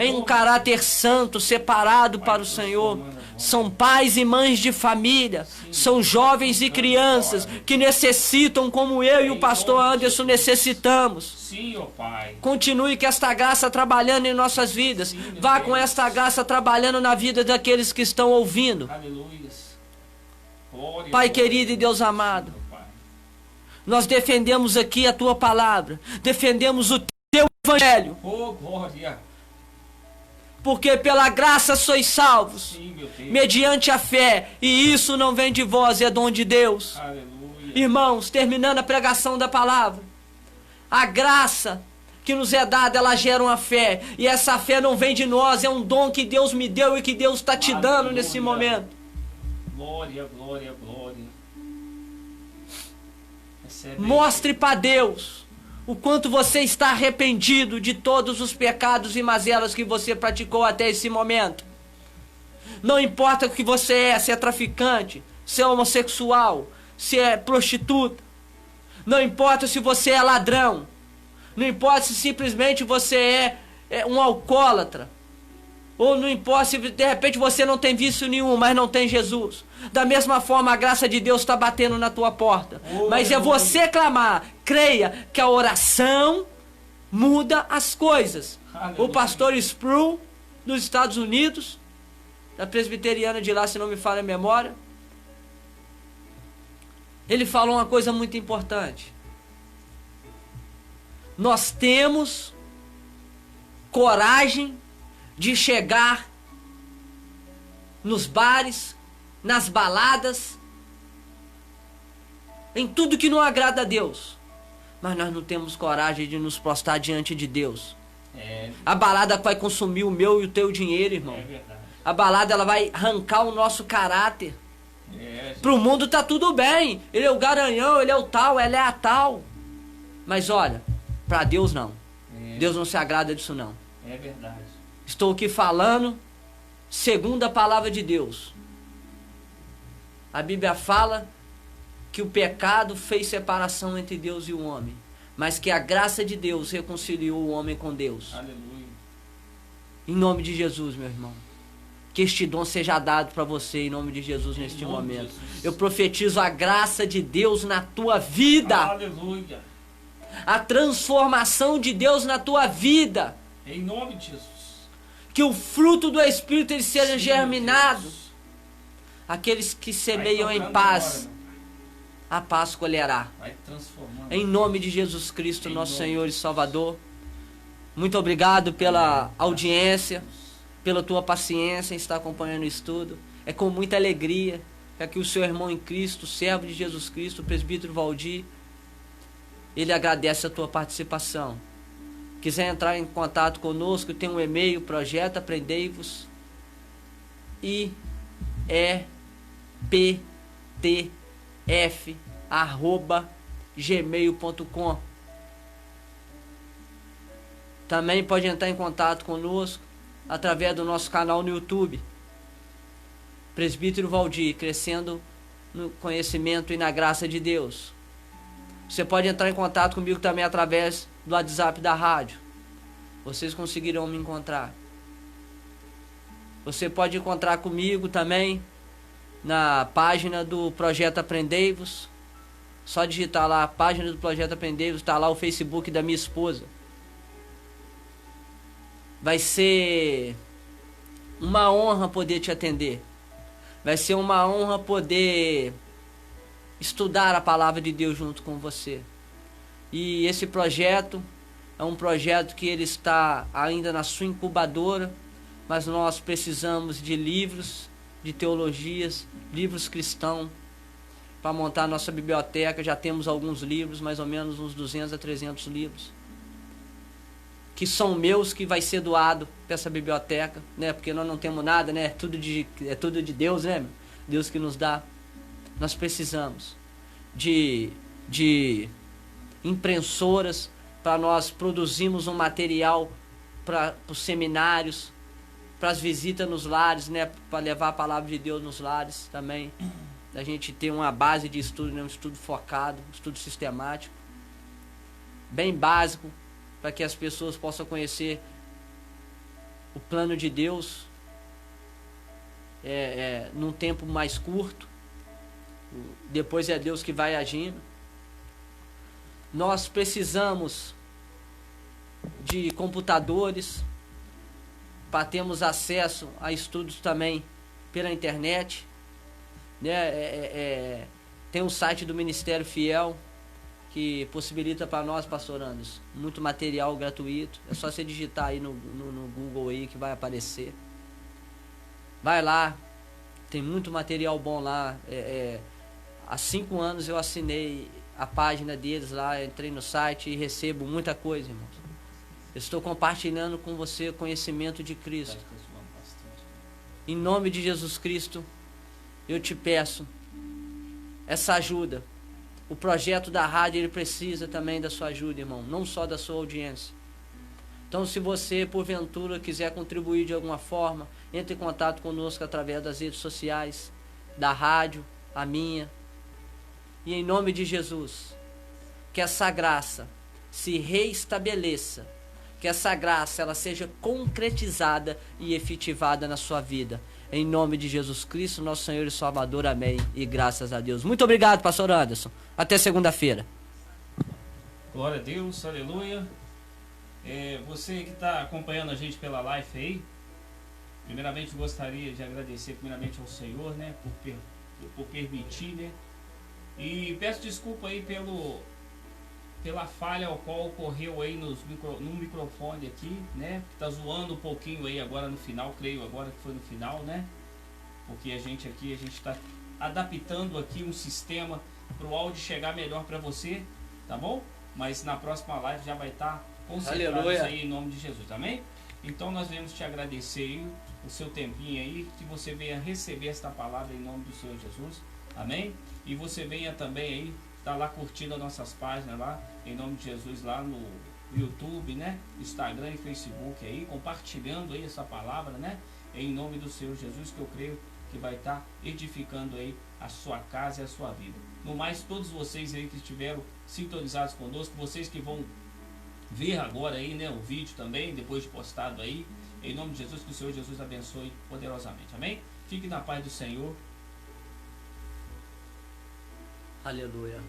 em um caráter santo, separado para o Senhor. São pais e mães de família, são jovens e crianças que necessitam, como eu e o pastor Anderson necessitamos. Sim, ó Pai. Continue com esta graça trabalhando em nossas vidas. Vá com esta graça trabalhando na vida daqueles que estão ouvindo. Aleluia. Glória, Pai glória, querido e Deus amado, meu Pai. nós defendemos aqui a tua palavra, defendemos o teu evangelho, Oh, glória. porque pela graça sois salvos, Sim, meu Deus. mediante a fé, e isso não vem de vós, é dom de Deus. Aleluia. Irmãos, terminando a pregação da palavra, a graça que nos é dada, ela gera uma fé, e essa fé não vem de nós, é um dom que Deus me deu e que Deus está te dando Aleluia. nesse momento. Glória, glória, glória. Recebe. Mostre para Deus o quanto você está arrependido de todos os pecados e mazelas que você praticou até esse momento. Não importa o que você é, se é traficante, se é homossexual, se é prostituta. Não importa se você é ladrão. Não importa se simplesmente você é um alcoólatra. Ou não importa se de repente você não tem vício nenhum, mas não tem Jesus. Da mesma forma, a graça de Deus está batendo na tua porta. Mas é você clamar. Creia que a oração muda as coisas. O pastor Sproul, dos Estados Unidos, da presbiteriana de lá, se não me falha a memória, ele falou uma coisa muito importante. Nós temos coragem de chegar nos bares, nas baladas, em tudo que não agrada a Deus, mas nós não temos coragem de nos prostrar diante de Deus. A balada vai consumir o meu e o teu dinheiro, irmão. É verdade. A balada, ela vai arrancar o nosso caráter. Pro mundo tá tudo bem, ele é o garanhão, ele é o tal, ela é a tal, mas olha, para Deus não. Deus não se agrada disso não. É verdade. Estou aqui falando segundo a palavra de Deus. A Bíblia fala que o pecado fez separação entre Deus e o homem, mas que a graça de Deus reconciliou o homem com Deus. Aleluia. Em nome de Jesus, meu irmão, que este dom seja dado para você em nome de Jesus neste momento. Eu profetizo a graça de Deus na tua vida. Aleluia. A transformação de Deus na tua vida. Em nome de Jesus. Que o fruto do Espírito ele seja Sim, germinado. Aqueles que semeiam em paz, a paz colherá. Vai transformando. Em nome de Jesus Cristo, Em nosso nome Senhor e Salvador. Muito obrigado pela audiência, pela tua paciência em estar acompanhando o estudo. É com muita alegria que aqui o seu irmão em Cristo, servo de Jesus Cristo, o presbítero Valdir, ele agradece a tua participação. Quiser entrar em contato conosco, tem um e-mail, projeto Aprendei-vos ieptf@gmail.com. Também pode entrar em contato conosco através do nosso canal no YouTube, Presbítero Valdir, crescendo no conhecimento e na graça de Deus. Você pode entrar em contato comigo também através do WhatsApp da rádio. Vocês conseguirão me encontrar. Você pode encontrar comigo também na página do Projeto Aprendei-vos. Só digitar lá a página do Projeto Aprendei-vos, está lá o Facebook da minha esposa. Vai ser uma honra poder te atender. Vai ser uma honra poder estudar a palavra de Deus junto com você. E esse projeto é um projeto que ele está ainda na sua incubadora, mas nós precisamos de livros, de teologias, livros cristãos, para montar nossa biblioteca. Já temos alguns livros, mais ou menos uns 200 a 300 livros, que são meus, que vai ser doado para essa biblioteca, né? Porque nós não temos nada, né? É tudo de Deus, né? Deus que nos dá. Nós precisamos de impressoras para nós produzirmos um material para os seminários, para as visitas nos lares, né? Para levar a palavra de Deus nos lares também. A gente ter uma base de estudo, né? Um estudo focado, um estudo sistemático, bem básico, para que as pessoas possam conhecer o plano de Deus num tempo mais curto. Depois é Deus que vai agindo. Nós precisamos de computadores para termos acesso a estudos também pela internet, né? Tem um site do Ministério Fiel que possibilita para nós, pastor Anderson, muito material gratuito. É só você digitar aí no Google aí que vai aparecer. Vai lá, tem muito material bom lá. Há 5 anos eu assinei a página deles lá, entrei no site e recebo muita coisa, irmãos. Eu estou compartilhando com você o conhecimento de Cristo. Em nome de Jesus Cristo, eu te peço essa ajuda. O projeto da rádio, ele precisa também da sua ajuda, irmão, não só da sua audiência. Então, se você, porventura, quiser contribuir de alguma forma, entre em contato conosco através das redes sociais, da rádio, a minha. E em nome de Jesus, que essa graça se reestabeleça, que essa graça ela seja concretizada e efetivada na sua vida. Em nome de Jesus Cristo, nosso Senhor e Salvador. Amém. E graças a Deus. Muito obrigado, pastor Anderson. Até segunda-feira. Glória a Deus, aleluia. Você que está acompanhando a gente pela live aí, primeiramente gostaria de agradecer primeiramente ao Senhor, né, por permitir, né, e peço desculpa aí pela falha ao qual ocorreu aí no microfone aqui, né, que tá zoando um pouquinho aí agora no final, creio agora que foi no final, né, porque a gente está adaptando aqui um sistema para o áudio chegar melhor para você, tá bom? Mas na próxima live já vai estar concentrado isso aí em nome de Jesus, amém? Então nós vamos te agradecer aí, o seu tempinho aí, que você venha receber esta palavra em nome do Senhor Jesus, amém? E você venha também aí, tá lá curtindo as nossas páginas lá, em nome de Jesus, lá no YouTube, né? Instagram e Facebook aí, compartilhando aí essa palavra, né? Em nome do Senhor Jesus, que eu creio que vai estar edificando aí a sua casa e a sua vida. No mais, todos vocês aí que estiveram sintonizados conosco, vocês que vão ver agora aí, né, o vídeo também, depois de postado aí, em nome de Jesus, que o Senhor Jesus abençoe poderosamente, amém? Fique na paz do Senhor. Aleluia.